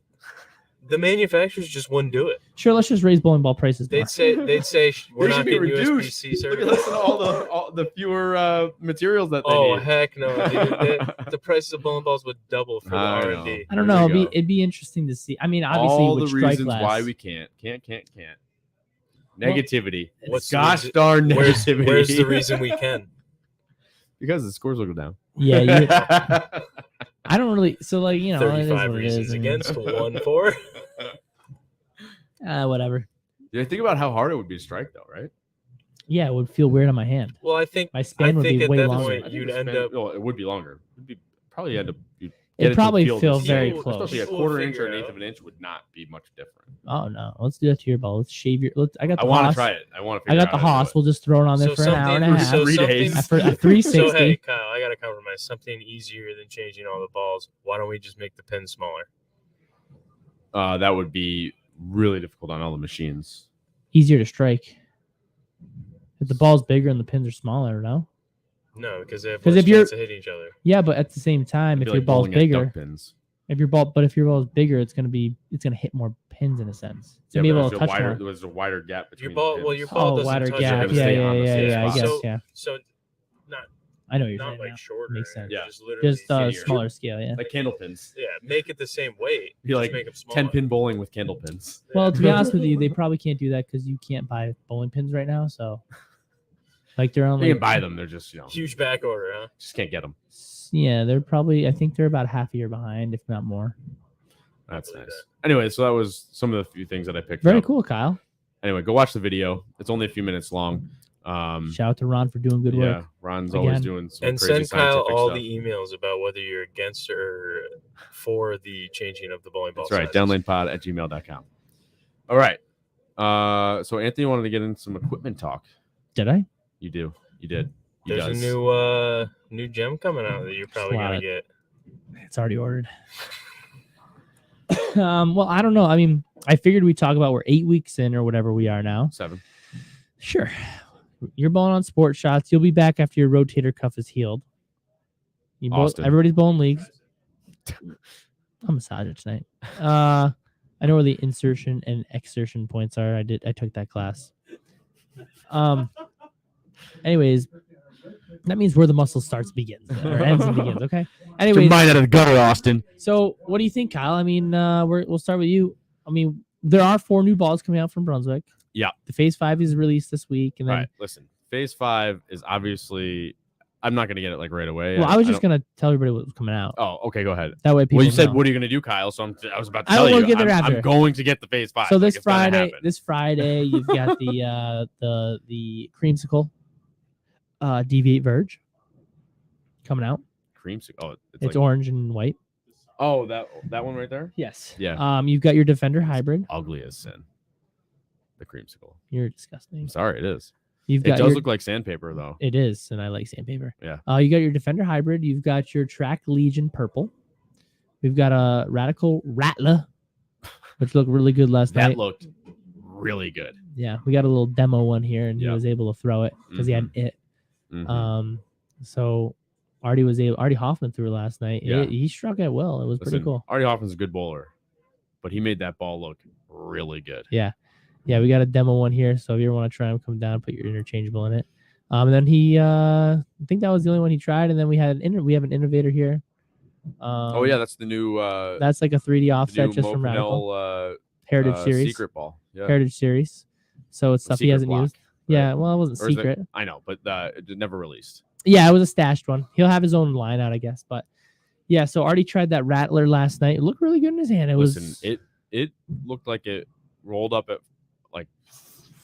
The manufacturers just wouldn't do it. Sure, let's just raise bowling ball prices. They'd say we're not getting USB-C service. Listen to all the fewer materials that they need. Oh heck no! Dude, the prices of bowling balls would double for the R&D. I don't know. It'd be interesting to see. I mean, obviously, all the reasons why we can't. Negativity. What's gosh darn negativity. Where's the reason we can? Because the scores will go down. Yeah, I don't really. So like, 35 reasons against, 1 for. Whatever. Yeah, think about how hard it would be to strike, though, right? Yeah, it would feel weird on my hand. Well, I think my span would be way longer. Point, you'd end up. Oh, it would be longer. Probably end up. It'd probably feel very close. Especially a 1/4 inch or 1/8 of an inch would not be much different. Oh no, let's do that to your ball. Let's shave your. I want to try it. I got the Haas. We'll just throw it on there for an hour and a half. 3 days. For a 360. So hey, Kyle, I got to compromise. Something easier than changing all the balls. Why don't we just make the pin smaller? That would be really difficult on all the machines. Easier to strike. If the ball's bigger and the pins are smaller, no? No, because they have less chance of hitting each other. Yeah, but at the same time, if your ball's bigger, if your ball is bigger, it's gonna hit more pins in a sense. It's gonna be able to touch more. There's a wider gap between your ball. Well, your ball doesn't wider touch gap. it. Yeah. I guess. So I know what you're not saying. like now. shorter. Makes sense. Yeah. Just literally Just skinnier. smaller scale, yeah. Like candle pins. Yeah, make it the same weight. Be just like make them smaller. 10-pin bowling with candle pins. Well, to be honest with you, they probably can't do that because you can't buy bowling pins right now. So, like they're on You like can buy them. They're just, Huge back order, huh? just can't get them. yeah, they're probably. I think they're about half a year behind, if not more. That's believe nice. Anyway, so that was some of the few things that I picked Very up. cool, Kyle. Anyway, go watch the video. It's only a few minutes long. Shout out to Ron for doing good Yeah, work. Ron's Again. always doing some And crazy send Kyle scientific all stuff. the emails about whether you're against or for the changing of the bowling ball. That's right. sizes. Downlanepod@gmail.com. All right. So Anthony wanted to get into some equipment talk. Did I? You do. You did. He There's does. a new gem coming out that you're probably Slot gonna it. get. It's already ordered. Well, I don't know. I mean, I figured we'd talk about we're 8 weeks in or whatever we are now. 7. Sure. You're bowling on sport shots. You'll be back after your rotator cuff is healed. You bowl, Austin. everybody's bowling leagues. I'm massaging tonight. I know where the insertion and exertion points are. I took that class. Anyways, that means where the muscle starts begins or ends and begins. Okay. Anyways, Mind out of the gutter, Austin. so what do you think, Kyle? I mean, we'll start with you. I mean, there are 4 new balls coming out from Brunswick. Yeah. The Phase 5 is released this week, and then All right. Listen, Phase 5 is obviously. I'm not going to get it like right away. well, I was just don't- gonna tell everybody what was coming out. Oh, okay. Go ahead. That way, people. Well, you said, know. "What are you going to do, Kyle?" So I was about to I tell will you. get there I'm after. going to get the Phase 5. So Like, this it's gonna Friday, happen. you've got the creamsicle, Deviate Verge, coming out. Creamsicle. Oh, It's like, orange and white. oh, that one right there. Yes. Yeah. You've got your Defender Hybrid. Ugly as sin. The creamsicle. You're I'm disgusting. sorry, it is. You've It got does your, look like sandpaper, though. It is, and I like sandpaper. Yeah. You got your Defender Hybrid. You've got your Track Legion Purple. We've got a Radical Rattler, which looked really good last That night. looked really good. Yeah, we got a little demo one here, and he Yeah. was able to throw it because he had it. Mhm. So Artie Hoffman threw it last night. Yeah. He struck it well. It was pretty Listen, cool. Artie Hoffman's a good bowler, but he made that ball look really good. Yeah, we got a demo one here. So if you ever want to try them, come down, put your interchangeable in it. And then he, I think that was the only one he tried. And then we have an innovator here. Oh yeah, that's the new. That's like a 3D the offset new just from Radical Mopanel, Heritage Series. secret ball. Yeah. Heritage Series. So it's Or stuff he secret hasn't block, used. right? Yeah, well, it wasn't Or is it- secret. I know, but it never released. Yeah, it was a stashed one. He'll have his own line out, I guess. But yeah, so Artie tried that Rattler last night. It looked really good in his hand. Listen, it looked like it rolled up at like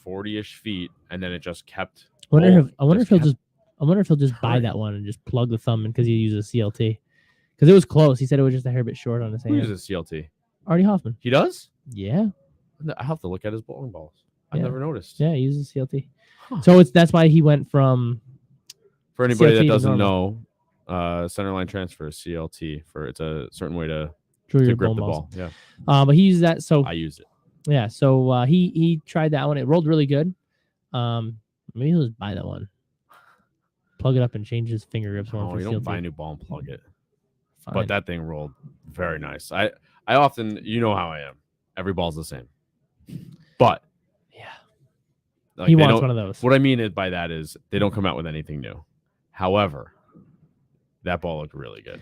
40-ish feet, and then it just kept. I wonder rolling. if he'll just buy turning. that one and just plug the thumb in because he uses CLT. Because it was close. He said it was just a hair bit short on his Who hand. uses CLT? Artie Hoffman. He does. Yeah. I have to look at his bowling balls. I've Yeah. never noticed. Yeah, he uses CLT. Huh. So that's why he went from For anybody CLT that to doesn't normal. know, centerline transfer is CLT. It's a certain way to Drew your grip bowling the balls. ball. Yeah, But he used that. So I used it. yeah, so he tried that one. It rolled really good. Maybe he'll just buy that one. Plug it up and change his finger grips one Oh, for you don't CLT. buy a new ball and plug it. Fine. But that thing rolled very nice. I often, you know how I am. Every ball's the same. But yeah, like, he they wants don't- one of those. What I mean by that is they don't come out with anything new. However, that ball looked really good.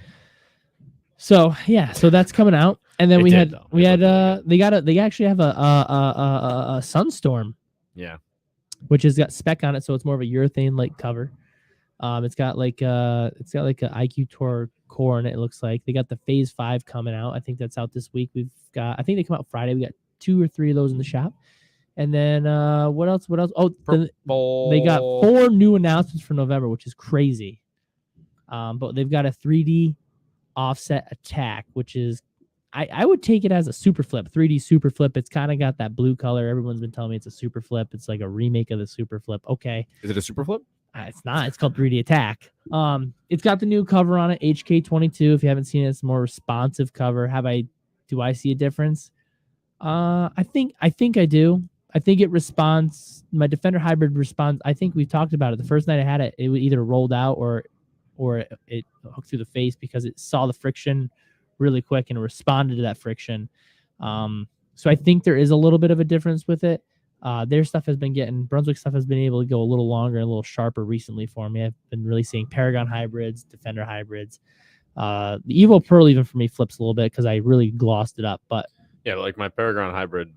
So yeah, so that's coming out, and then It we did, had though. we It had looked really they actually have a Sunstorm, Yeah. which has got spec on it, so it's more of a urethane like cover. It's got like a IQ Tour core in it. It looks like they got the Phase 5 coming out. I think that's out this week. I think they come out Friday. We got 2 or 3 of those in the shop, and then what else? Oh, they got 4 new announcements for November, which is crazy. But they've got a 3D offset attack, which is I would take it as a super flip, 3D super flip. It's kind of got that blue color. Everyone's been telling me it's a super flip. It's like a remake of the super flip. Okay. Is it a super flip? It's not. It's called 3D attack. It's got the new cover on it, HK22. If you haven't seen it, it's a more responsive cover. Do I see a difference? I think I do. I think it responds. My Defender Hybrid responds. I think we talked about it. The first night I had it, it either rolled out or it hooked through the face because it saw the friction really quick and responded to that friction. So I think there is a little bit of a difference with it. Their stuff has been getting Brunswick stuff has been able to go a little longer and a little sharper recently for me. I've been really seeing Paragon hybrids, Defender hybrids. The Evo Pearl even for me flips a little bit because I really glossed it up. But yeah, like my Paragon hybrid.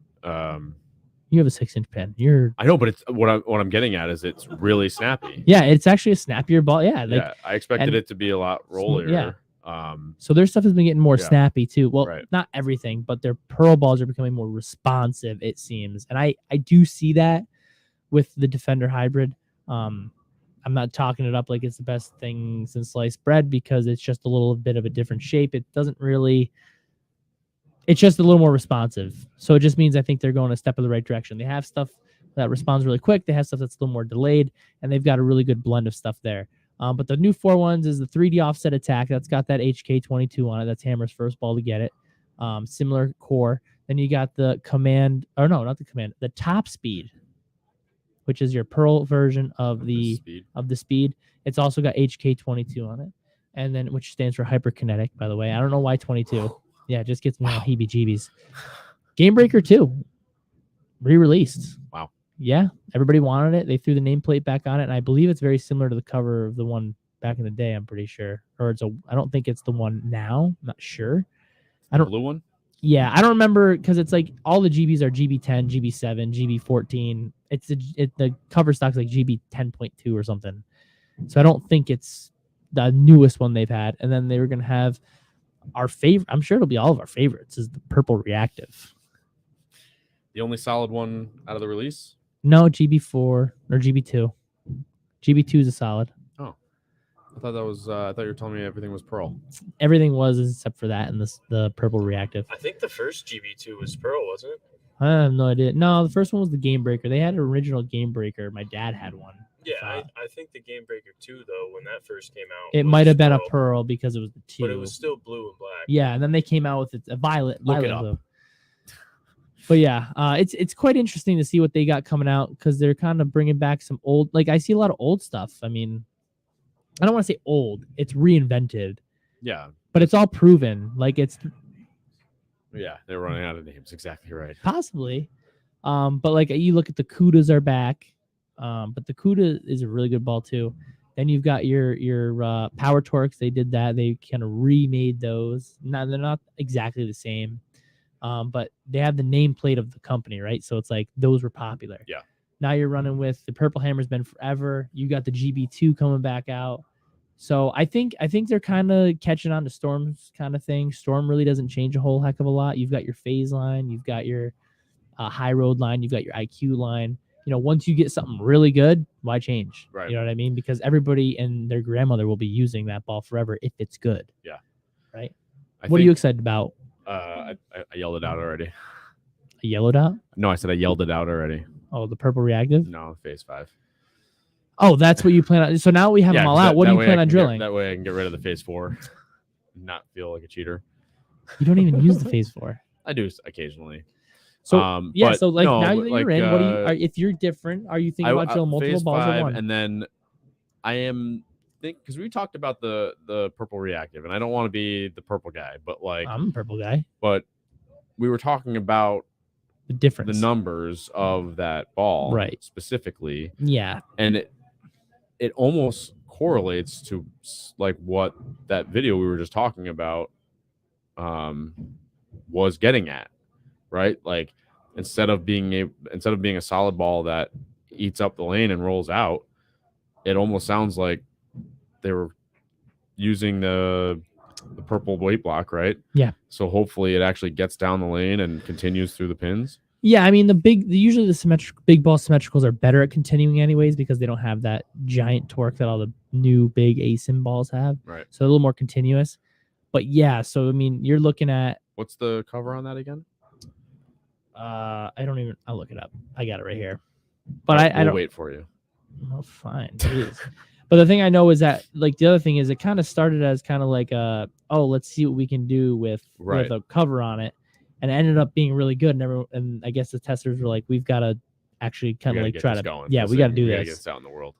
You have a 6-inch pin. I know, but it's what I'm getting at is it's really snappy. Yeah, it's actually a snappier ball. Yeah, like, yeah, I expected it to be a lot rollier. Yeah. So their stuff has been getting more snappy too. Well, right. Not everything, but their Pearl balls are becoming more responsive, it seems. And I do see that with the Defender hybrid. I'm not talking it up like it's the best thing since sliced bread because it's just a little bit of a different shape. It doesn't really. It's just a little more responsive. So it just means I think they're going a step in the right direction. They have stuff that responds really quick. They have stuff that's a little more delayed, and they've got a really good blend of stuff there. But the new 4-1s is the 3D offset attack. That's got that HK22 on it. That's Hammer's first ball to get it. Similar core. Then you got the Command, or no, not the Command, the Top Speed, which is your Pearl version of the Speed. It's also got HK22 on it, and then which stands for hyperkinetic, by the way. I don't know why 22. Yeah, it just gets me all heebie-jeebies. Game Breaker 2, re-released. Wow. Yeah, everybody wanted it. They threw the nameplate back on it, and I believe it's very similar to the cover of the one back in the day, I'm pretty sure. Or I don't think it's the one now. I'm not sure. Blue one? Yeah, I don't remember because it's like all the GBs are GB10, GB7, GB14. The cover stock's like GB 10.2 or something. So I don't think it's the newest one they've had. And then they were going to have our favorite, I'm sure it'll be all of our favorites, is the Purple Reactive. The only solid one out of the release? No, GB4 or GB2. GB2 is a solid. Oh, I thought that was. I thought you were telling me everything was Pearl. Everything was except for that and the Purple Reactive. I think the first GB2 was Pearl, wasn't it? I have no idea. No, the first one was the Game Breaker. They had an original Game Breaker. My dad had one. Yeah, I think the Game Breaker 2, though, when that first came out, it might have been a Pearl because it was the 2. But it was still blue and black. Yeah, and then they came out with a violet. Look it violet up. blue. But yeah, it's quite interesting to see what they got coming out because they're kind of bringing back some old. Like I see a lot of old stuff. I mean, I don't want to say old. It's reinvented. Yeah, but it's all proven. Like it's. Yeah, they're running out of names. Exactly right. Possibly, but like you look at the Cudas are back. But the Cuda is a really good ball too. Then you've got your Power Torques. They did that. They kind of remade those. Now they're not exactly the same, but they have the nameplate of the company, right? So it's like those were popular. Yeah. Now you're running with the Purple Hammer's been forever. You got the GB2 coming back out. So I think they're kind of catching on to Storm's kind of thing. Storm really doesn't change a whole heck of a lot. You've got your phase line. You've got your high road line. You've got your IQ line. You know, once you get something really good, why change? Right. You know what I mean? Because everybody and their grandmother will be using that ball forever if it's good. Yeah. Right. What are you excited about? I yelled it out already. A yellow dot? No, I said I yelled it out already. Oh, the Purple Reactive? No, phase 5. Oh, that's what you plan on. So now we have them all out. What do you plan on drilling? That way I can get rid of the phase 4. Not feel like a cheater. You don't even use the phase 4. I do occasionally. So so like now that you're in, what do you? If you're different, are you thinking about drilling multiple balls or one? And then I am because we talked about the Purple Reactive, and I don't want to be the purple guy, but like I'm a purple guy. But we were talking about the difference, the numbers of that ball, right? Specifically, yeah, and it almost correlates to like what that video we were just talking about was getting at. Right, like instead of being a solid ball that eats up the lane and rolls out, it almost sounds like they were using the purple weight block, right? Yeah. So hopefully it actually gets down the lane and continues through the pins. Yeah, I mean usually the big ball symmetricals are better at continuing anyways because they don't have that giant torque that all the new big ASIM balls have. Right. So a little more continuous. But yeah, so I mean you're looking at what's the cover on that again? I'll look it up. I got it right here. But I don't wait for you. Oh, fine. Jeez. But the thing I know is that like the other thing is it kind of started as kind of like let's see what we can do with a cover on it, and it ended up being really good. And I guess the testers were like, we've got to actually kind of like try to going. Yeah, we got to do this. Get this out in the world.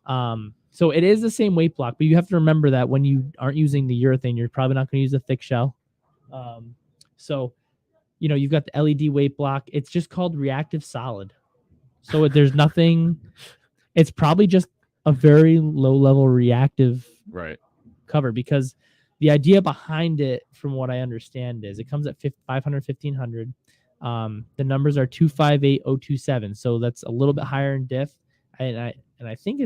So it is the same weight block, but you have to remember that when you aren't using the urethane, you're probably not going to use a thick shell. So. You know, you've got the LED weight block. It's just called reactive solid. So there's nothing. It's probably just a very low level reactive Right. cover, because the idea behind it, from what I understand, is it comes at 500, 1500. The numbers are 258027, so that's a little bit higher in diff. And I think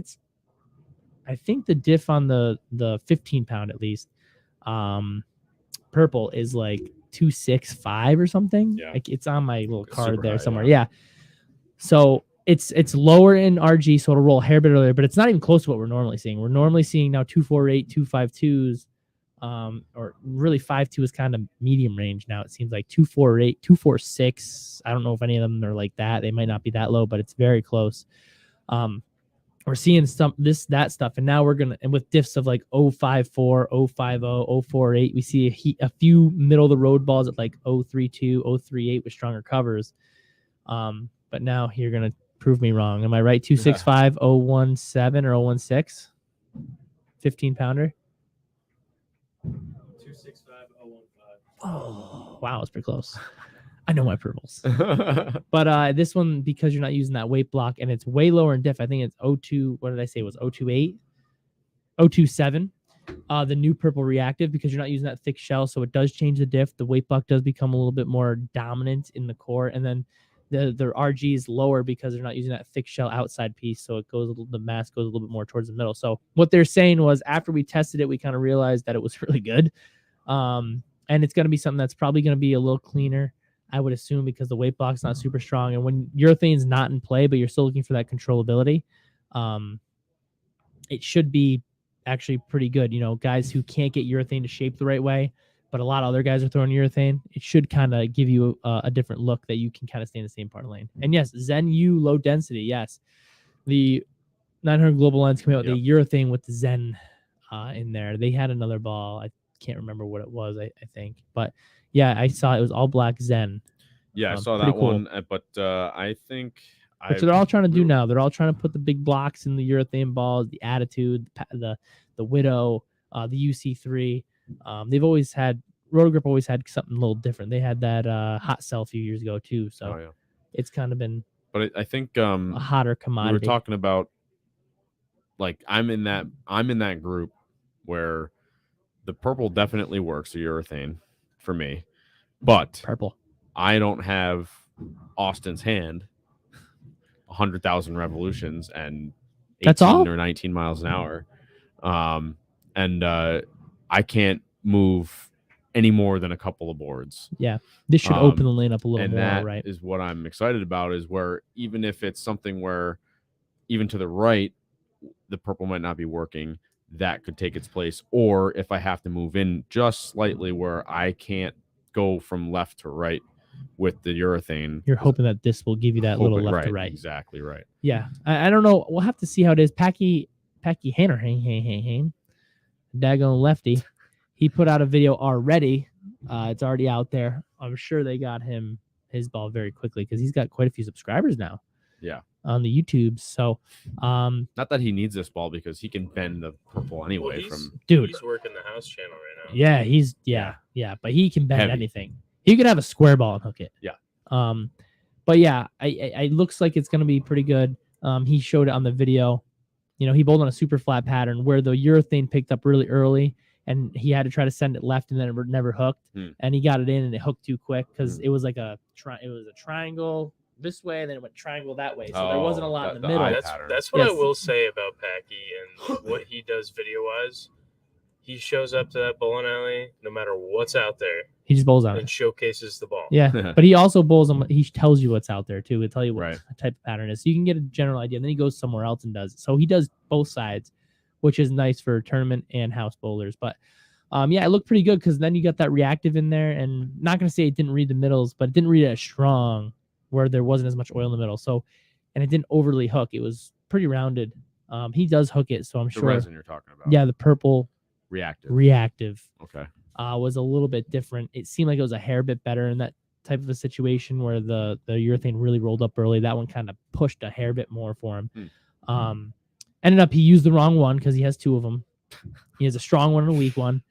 the diff on the 15 pound, at least, purple, is like 265 or something. Yeah. Like, it's on my little card super there high, somewhere. yeah. Yeah. So it's lower in RG, so it'll roll a hair bit earlier, but it's not even close to what we're normally seeing. We're normally seeing now 248, 252s, or really 5.2 is kind of medium range now. It seems like 248, 246. I don't know if any of them are like that. They might not be that low, but it's very close. We're seeing that stuff, and now and with diffs of like 054, 050, 048, we see a few middle of the road balls at like 032, 038 with stronger covers. But now you're gonna prove me wrong. Am I right? 265, 017 or 016? 15 pounder. 265, 015. Oh, wow, it's pretty close. I know my purples. But this one, because you're not using that weight block and it's way lower in diff, I think it's 02. What did I say? It was 028? 027. The new purple reactive, because you're not using that thick shell, so it does change the diff. The weight block does become a little bit more dominant in the core, and then the RG is lower because they're not using that thick shell outside piece, so the mass goes a little bit more towards the middle. So what they're saying was, after we tested it, we kind of realized that it was really good, and it's going to be something that's probably going to be a little cleaner, I would assume, because the weight block's not super strong, and when urethane's not in play, but you're still looking for that controllability, it should be actually pretty good. You know, guys who can't get urethane to shape the right way, but a lot of other guys are throwing urethane, it should kind of give you a different look that you can kind of stay in the same part of the lane. And yes, Zen U low density. Yes, the 900 Global Lens came out with the urethane with the Zen in there. They had another ball. I can't remember what it was, I think. But yeah, I saw it was all black Zen. Yeah, I saw that cool one. But I think... Which they're all trying to do now. They're all trying to put the big blocks in the urethane balls, the Attitude, the Widow, the UC3. They've always had, Rotogrip always had something a little different. They had that hot cell a few years ago too. So it's kind of been, but I think a hotter commodity. We were talking about, like, I'm in that group where the purple definitely works, the urethane, for me, but purple, I don't have Austin's hand 100,000 revolutions and 18 or 19 miles an hour. And I can't move any more than a couple of boards. Yeah. This should open the lane up a little more, that right? Is what I'm excited about, is where even if it's something where even to the right, the purple might not be working, that could take its place. Or if I have to move in just slightly where I can't go from left to right with the urethane, you're hoping that this will give you that little left to right. Exactly right. Yeah. I don't know. We'll have to see how it is. Packy Hainer, Hain, daggone lefty. He put out a video already. It's already out there. I'm sure they got him his ball very quickly because he's got quite a few subscribers now. Yeah. On the YouTube. So not that he needs this ball because he can bend the purple anyway. He's working the house channel right now. Yeah, he's but he can bend anything. He could have a square ball and hook it. Yeah. But yeah, I looks like it's gonna be pretty good. He showed it on the video. You know, he bowled on a super flat pattern where the urethane picked up really early, and he had to try to send it left, and then it never hooked. And he got it in, and it hooked too quick because it was like a triangle this way, and then it went triangle that way. So there wasn't a lot in the middle. That's what I will say about Packy and what he does video wise. He shows up to that bowling alley no matter what's out there. He just bowls on and showcases the ball. Yeah, but he also bowls them. He tells you what's out there too. He'll tell you what type of pattern it is, so you can get a general idea. And then he goes somewhere else and does it. So he does both sides, which is nice for tournament and house bowlers. But yeah, it looked pretty good because then you got that reactive in there. And not gonna say it didn't read the middles, but it didn't read it as strong where there wasn't as much oil in the middle. So, and it didn't overly hook. It was pretty rounded. He does hook it, so I'm sure. The resin you're talking about. Yeah, the purple. Reactive. Okay. Was a little bit different. It seemed like it was a hair bit better in that type of a situation where the urethane really rolled up early. That one kind of pushed a hair bit more for him. Ended up he used the wrong one because he has two of them. He has a strong one and a weak one.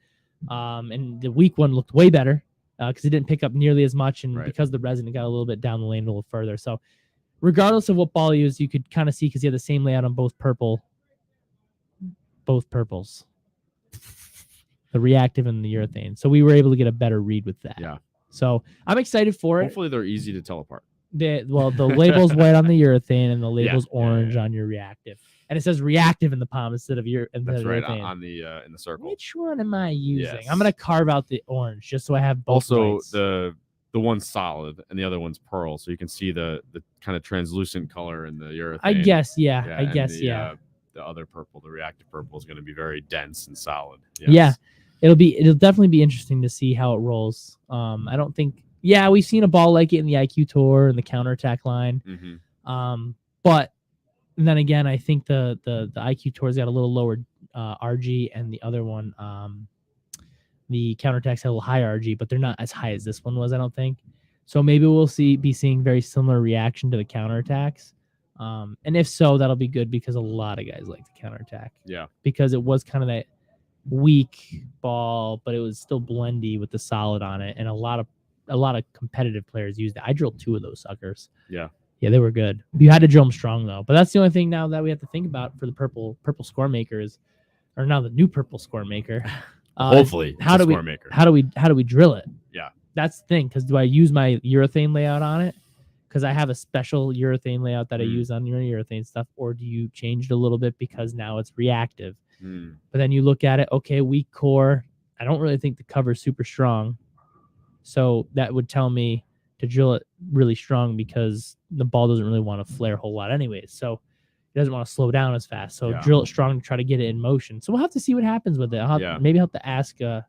And the weak one looked way better because it didn't pick up nearly as much, and because the resin got a little bit down the lane a little further. So regardless of what ball you use, you could kind of see because you have the same layout on both purples. The reactive and the urethane. So we were able to get a better read with that. Yeah. So I'm excited for it. Hopefully they're easy to tell apart. The label's white on the urethane and the label's Yeah, orange on your reactive. And it says reactive in the palm instead of That's right urethane. on the in the circle. Which one am I using? Yes. I'm gonna carve out the orange just so I have both. Also, whites. the one's solid and the other one's pearl, so you can see the kind of translucent color in the urethane. I guess, yeah. The other purple, the reactive purple, is going to be very dense and solid. Yes. Yeah, it'll definitely be interesting to see how it rolls. I don't think. Yeah, we've seen a ball like it in the IQ Tour and the counterattack line. Mm-hmm. But then again, I think the IQ Tour's got a little lower RG, and the other one, the counterattack's a little high RG, but they're not as high as this one was, I don't think. So maybe we'll be seeing very similar reaction to the counterattacks. And if so, that'll be good because a lot of guys like the counterattack. Yeah. Because it was kind of that weak ball, but it was still blendy with the solid on it, and a lot of competitive players used it. I drilled 2 of those suckers. Yeah. Yeah, they were good. You had to drill them strong though. But that's the only thing now that we have to think about for the purple score makers, or now the new purple score maker. Hopefully, how do we drill it? Yeah. That's the thing. Because do I use my urethane layout on it? Because I have a special urethane layout that I use on your urethane stuff, or do you change it a little bit because now it's reactive? But then you look at it, okay, weak core. I don't really think the cover's super strong. So that would tell me to drill it really strong because the ball doesn't really want to flare a whole lot anyways. So it doesn't want to slow down as fast. So drill it strong to try to get it in motion. So we'll have to see what happens with it. Maybe I'll have to ask around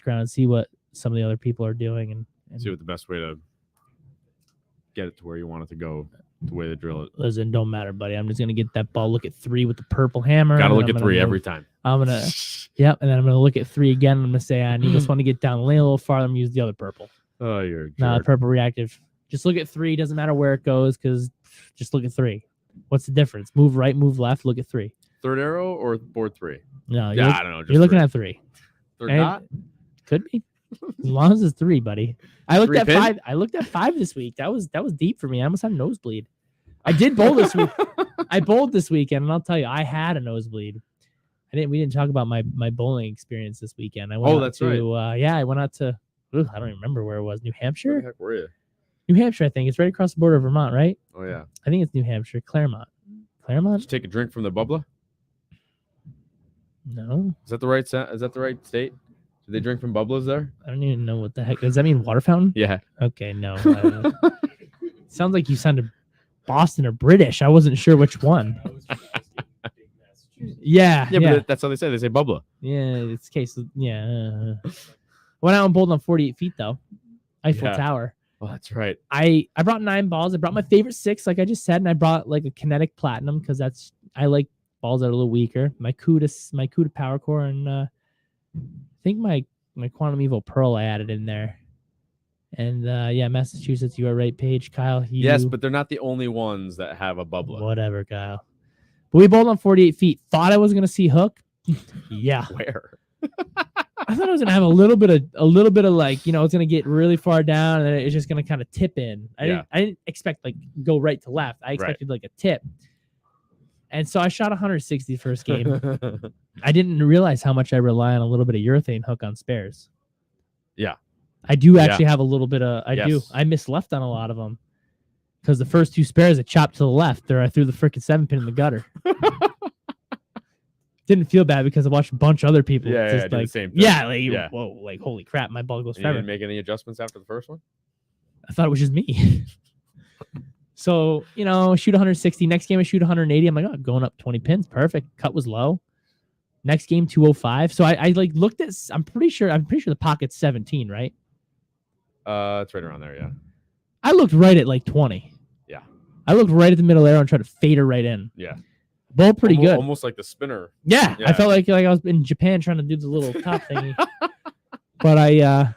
and see what some of the other people are doing and see what the best way to get it to where you want it to go, the way to drill it. Listen, don't matter, buddy. I'm just gonna get that ball, look at 3 with the purple hammer. Gotta look at 3 every time. I'm gonna and then I'm gonna look at 3 again. I'm gonna say I need this one to get down the lane a little farther. I'm gonna use the other purple. Oh, you're the purple reactive. Just look at 3, doesn't matter where it goes, because just look at 3. What's the difference? Move right, move left, look at 3. Third arrow or board 3? No, I don't know. You're looking at 3. Third dot? Could be. As long as it's 3, buddy. I looked at 3 pin? 5. I looked at 5 this week. That was deep for me. I almost had a nosebleed. I did bowl this week. I bowled this weekend, and I'll tell you, I had a nosebleed. We didn't talk about my bowling experience this weekend. I went that's right. I went out to I don't even remember where it was. New Hampshire? Where the heck were you? New Hampshire, I think. It's right across the border of Vermont, right? Oh yeah. I think it's New Hampshire. Claremont. Did you take a drink from the bubbler? No. Is that the right state? Do they drink from bubblers there? I don't even know what the heck. Does that mean water fountain? Yeah. Okay, no. Sounds like you sounded Boston or British. I wasn't sure which one. Yeah. But that's how they say. They say bubbler. Yeah, it's case. Yeah. Went out and bowled on 48 feet though. Eiffel Tower. Oh, that's right. I brought 9 balls. I brought my favorite 6, like I just said, and I brought like a kinetic platinum because I like balls that are a little weaker. My CUDA power core, and I think my Quantum Evo Pearl I added in there. And Massachusetts, you are right, Paige. Kyle, yes, but they're not the only ones that have a bubbler. Whatever, Kyle. But we bowled on 48 feet. Thought I was gonna see hook. Yeah. Where? I thought I was gonna have a little bit of like, it's gonna get really far down and then it's just gonna kind of tip in. I didn't expect like go right to left. I expected like a tip. And so I shot 160 first game. I didn't realize how much I rely on a little bit of urethane hook on spares. Yeah. I do actually have a little bit of I miss left on a lot of them. Because the first 2 spares I chopped to the left, I threw the freaking 7-pin in the gutter. Didn't feel bad because I watched a bunch of other people. Do like, the same thing. Whoa, like holy crap, my ball goes You forever. didn't make any adjustments after the first one? I thought it was just me. So, shoot 160. Next game I shoot 180. I'm like, oh, going up 20 pins. Perfect. Cut was low. Next game 205. So I like looked at I'm pretty sure the pocket's 17, right? It's right around there, yeah. I looked right at like 20. Yeah. I looked right at the middle arrow and tried to fade her right in. Yeah. Ball pretty good. Almost like the spinner. Yeah. I felt like I was in Japan trying to do the little top thingy. But I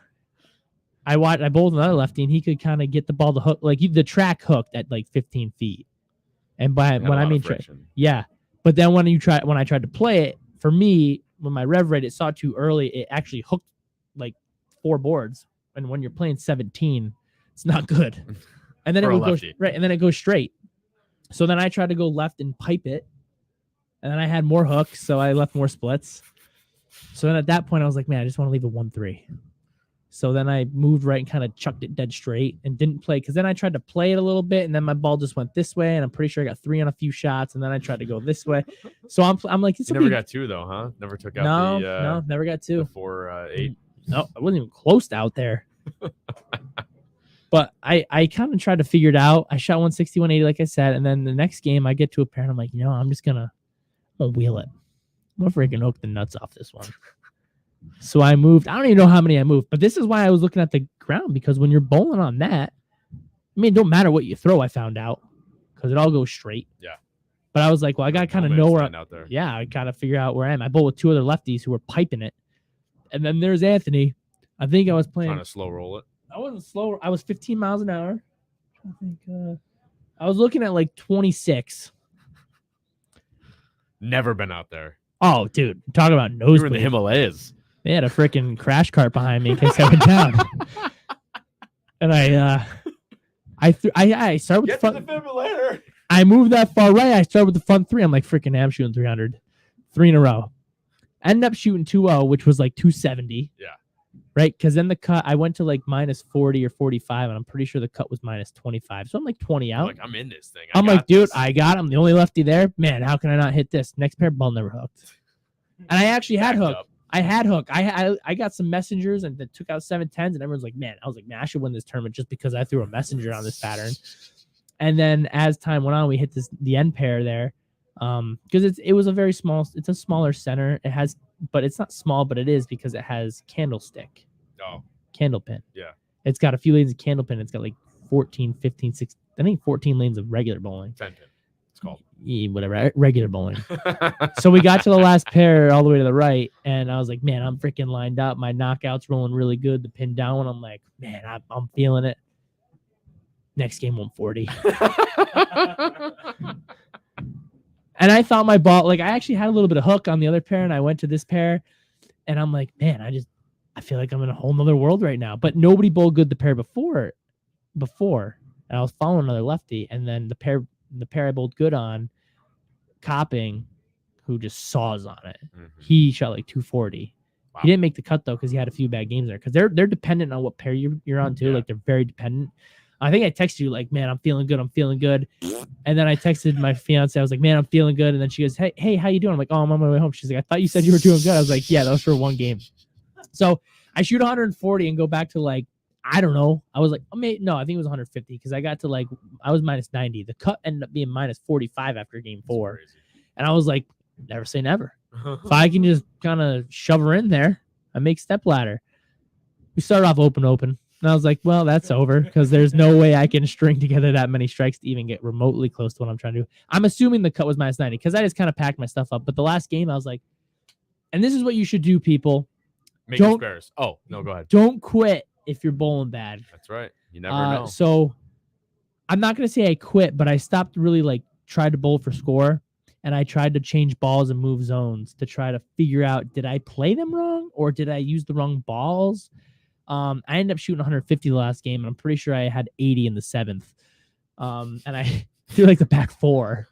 bowled another lefty and he could kind of get the ball to hook, like the track hooked at like 15 feet. And but then when I tried to play it, for me, when my rev rate, it saw too early, it actually hooked like 4 boards. And when you're playing 17, it's not good. and then For it a would go lefty. right, and then it goes straight. So then I tried to go left and pipe it, and then I had more hooks, so I left more splits. So then at that point, I was like, man, I just want to leave a 1-3. So then I moved right and kind of chucked it dead straight and didn't play, because then I tried to play it a little bit, and then my ball just went this way, and I'm pretty sure I got 3 on a few shots, and then I tried to go this way. So I'm like, this You never got 2 though, huh? Never took out no, never got 2. the 4-8. No, I wasn't even close to out there. But I kind of tried to figure it out. I shot 160, 180, like I said, and then the next game I get to a pair, and I'm like, I'm gonna wheel it. I'm gonna freaking hook the nuts off this one. So I moved. I don't even know how many I moved, but this is why I was looking at the ground, because when you're bowling on that, I mean, it don't matter what you throw. I found out, because it all goes straight. Yeah. But I was like, well, I got to kind of know where I'm out there. Yeah, I got to figure out where I am. I bowled with 2 other lefties who were piping it, and then there's Anthony. I think I was playing. Trying to slow roll it. I wasn't slow. I was 15 miles an hour. I think I was looking at like 26. Never been out there. Oh, dude, talk about You were in the nosebleed. Himalayas. They had a freaking crash cart behind me in case I went down. And I started with the front. defibrillator. I moved that far right. I started with the front 3. I'm like, freaking, I'm shooting 300, 3 in a row. Ended up shooting 2-0, which was like 270. Yeah. Right, because then the cut, I went to like minus 40 or 45, and I'm pretty sure the cut was minus 25. So I'm like 20 out. Like, I'm in this thing. I'm like, dude, I got him. The only lefty there. Man, how can I not hit this? Next pair, ball never hooked. And I actually had hook. I had hook. I got some messengers and then took out 7-10s, and everyone's like, man, I should win this tournament just because I threw a messenger on this pattern. And then as time went on, we hit the end pair there. Because it was it's a smaller center. It has, but it's not small, but it is because it has candlestick. Oh. Candle pin. Yeah. It's got a few lanes of candle pin. It's got like 14, 15, 16, I think 14 lanes of regular bowling. 10 pin. It's called. Yeah, whatever, regular bowling. So we got to the last pair all the way to the right, and I was like, man, I'm freaking lined up. My knockout's rolling really good. The pin down one, I'm like, man, I'm feeling it. Next game, 140. And I thought my ball, like I actually had a little bit of hook on the other pair, and I went to this pair, and I'm like, man, I feel like I'm in a whole nother world right now. But nobody bowled good the pair before, and I was following another lefty, and then the pair I bowled good on, Copping, who just saws on it. Mm-hmm. He shot like 240. Wow. He didn't make the cut though because he had a few bad games there, because they're dependent on what pair you're on too. Yeah. Like they're very dependent. I think I texted you like, man, I'm feeling good. And then I texted my fiance. I was like, man, I'm feeling good. And then she goes, hey, how you doing? I'm like, oh, I'm on my way home. She's like, I thought you said you were doing good. I was like, yeah, that was for one game. So I shoot 140 and go back to like, I don't know. I was like, I think it was 150 because I got to like, I was minus 90. The cut ended up being minus 45 after game 4. And I was like, never say never. If I can just kind of shove her in there, I make step ladder. We started off open. And I was like, well, that's over because there's no way I can string together that many strikes to even get remotely close to what I'm trying to do. I'm assuming the cut was minus 90 because I just kind of packed my stuff up. But the last game, I was like, and this is what you should do, people. Make your spares. Oh, no, go ahead. Don't quit if you're bowling bad. That's right. You never know. So I'm not going to say I quit, but I stopped really like tried to bowl for score. And I tried to change balls and move zones to try to figure out, did I play them wrong or did I use the wrong balls? I ended up shooting 150 the last game, and I'm pretty sure I had 80 in the 7th. And I threw like the back 4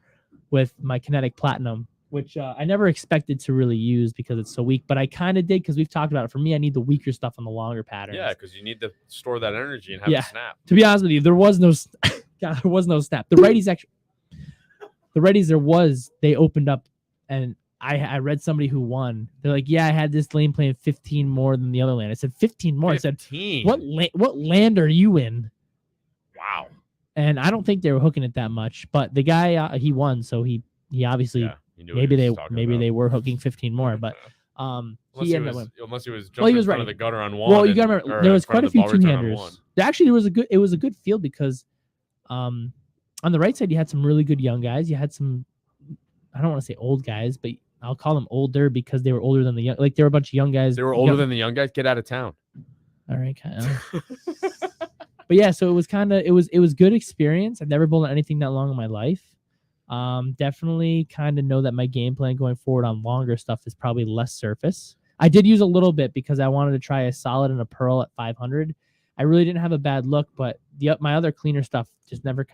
with my kinetic platinum, which I never expected to really use because it's so weak, but I kind of did because we've talked about it. For me, I need the weaker stuff on the longer patterns. Yeah, because you need to store that energy and have a snap. To be honest with you, there was no snap. The righties they opened up, and I read somebody who won. They're like, yeah, I had this lane playing 15 more than the other lane. I said 15 more. 15. I said, what land are you in? Wow. And I don't think they were hooking it that much, but the guy he won, so he obviously maybe they were hooking 15 more, but he ended up winning. Unless he was jumping in front of the gutter on one. Well, you gotta remember there was quite a few two-handers. Actually, it was a good field because on the right side you had some really good young guys. You had some, I don't want to say old guys, but I'll call them older because they were older than the young. Like, there were a bunch of young guys. They were older than the young guys. Get out of town. All right, kind of. But yeah, so it was good experience. I've never bowled anything that long in my life. Definitely kind of know that my game plan going forward on longer stuff is probably less surface. I did use a little bit because I wanted to try a solid and a pearl at 500. I really didn't have a bad look, but my other cleaner stuff just never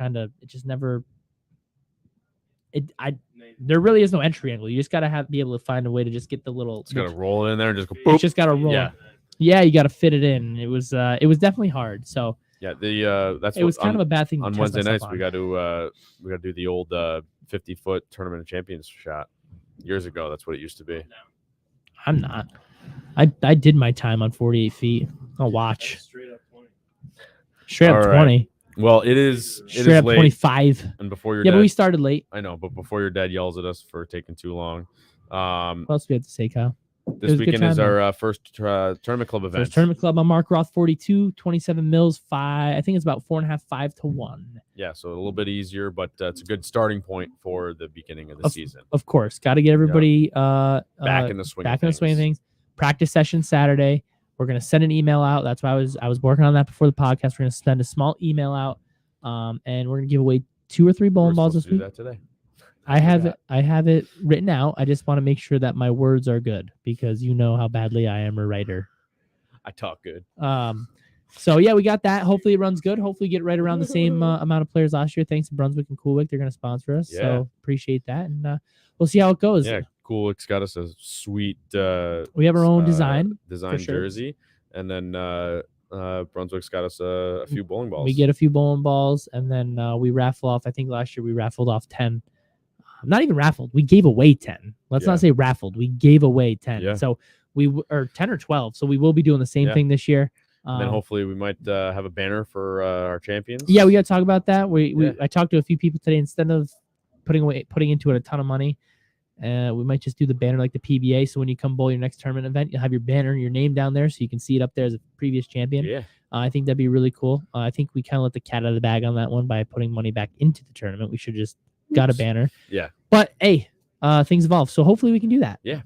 there really is no entry angle. You just gotta be able to find a way to just get the little. It's gotta roll it in there and just go. Boop. It's just gotta roll. Yeah, you gotta fit it in. It was definitely hard. So yeah, that's it was kind of a bad thing. On Wednesday nights, we got to do the old 50-foot tournament of champions shot. Years ago, that's what it used to be. I'm not. I did my time on 48 feet. I'll watch. Straight up 20. Well, it is straight up late. 25. And before your but we started late. I know, but before your dad yells at us for taking too long. What else do we have to say, Kyle? This weekend is our first tournament club event. First tournament club on Mark Roth 42, 27 mils, 5. I think it's about 4.5, 5 to 1. Yeah, so a little bit easier, but it's a good starting point for the beginning of the season. Of course, got to get everybody back in the swing. Back in the swing of things. Practice session Saturday. We're gonna send an email out. That's why I was working on that before the podcast. We're gonna send a small email out, and we're gonna give away 2 or 3 bowling balls this week. That today. I have it written out. I just want to make sure that my words are good because you know how badly I am a writer. I talk good. So yeah, we got that. Hopefully it runs good. Hopefully get right around the same amount of players last year. Thanks to Brunswick and Coolwick. They're going to sponsor us. Yeah. So appreciate that. And we'll see how it goes. Yeah. Coolwick's got us a sweet, we have our own design jersey. And then Brunswick's got us a few bowling balls. We get a few bowling balls and then we raffle off. I think last year we raffled off 10. Not even raffled. We gave away 10. Let's not say raffled. We gave away 10. Yeah. So or 10 or 12. So we will be doing the same thing this year. And then hopefully we might have a banner for our champions. Yeah, we got to talk about that. I talked to a few people today. Instead of putting into it a ton of money, we might just do the banner like the PBA. So when you come bowl your next tournament event, you'll have your banner and your name down there, so you can see it up there as a previous champion. Yeah, I think that'd be really cool. I think we kind of let the cat out of the bag on that one by putting money back into the tournament. We should just got a banner. Yeah, but hey, things evolve, so hopefully we can do that. Yeah.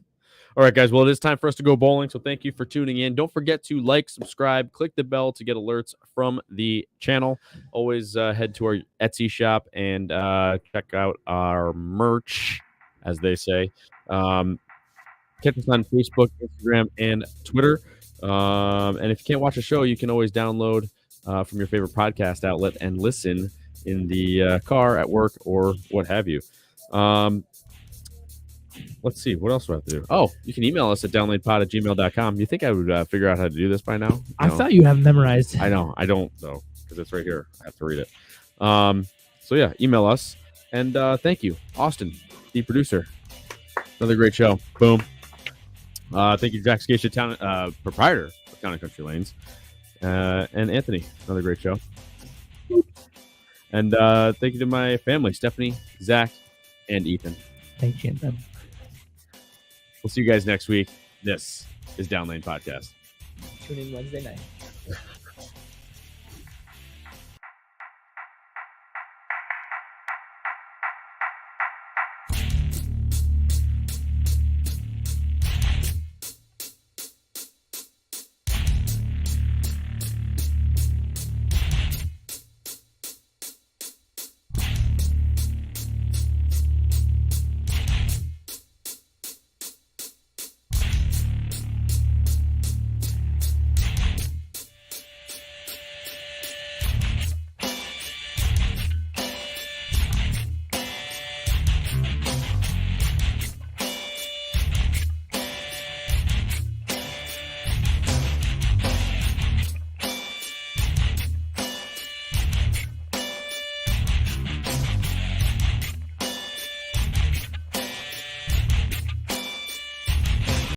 All right, guys. Well, it is time for us to go bowling. So thank you for tuning in. Don't forget to like, subscribe, click the bell to get alerts from the channel. Always head to our Etsy shop and check out our merch, as they say. Catch us on Facebook, Instagram, and Twitter. And if you can't watch a show, you can always download from your favorite podcast outlet and listen in the car, at work, or what have you. Let's see. What else do I have to do? Oh, you can email us at downladepod@gmail.com. You think I would figure out how to do this by now? I thought you have memorized. I know. I don't, though, because it's right here. I have to read it. So, yeah, email us. And thank you, Austin, the producer. Another great show. Boom. Thank you, Jack Scaccia, proprietor of Town and Country Lanes. And Anthony, another great show. And thank you to my family, Stephanie, Zach, and Ethan. Thank you. We'll see you guys next week. This is Down Lane Podcast. Tune in Wednesday night.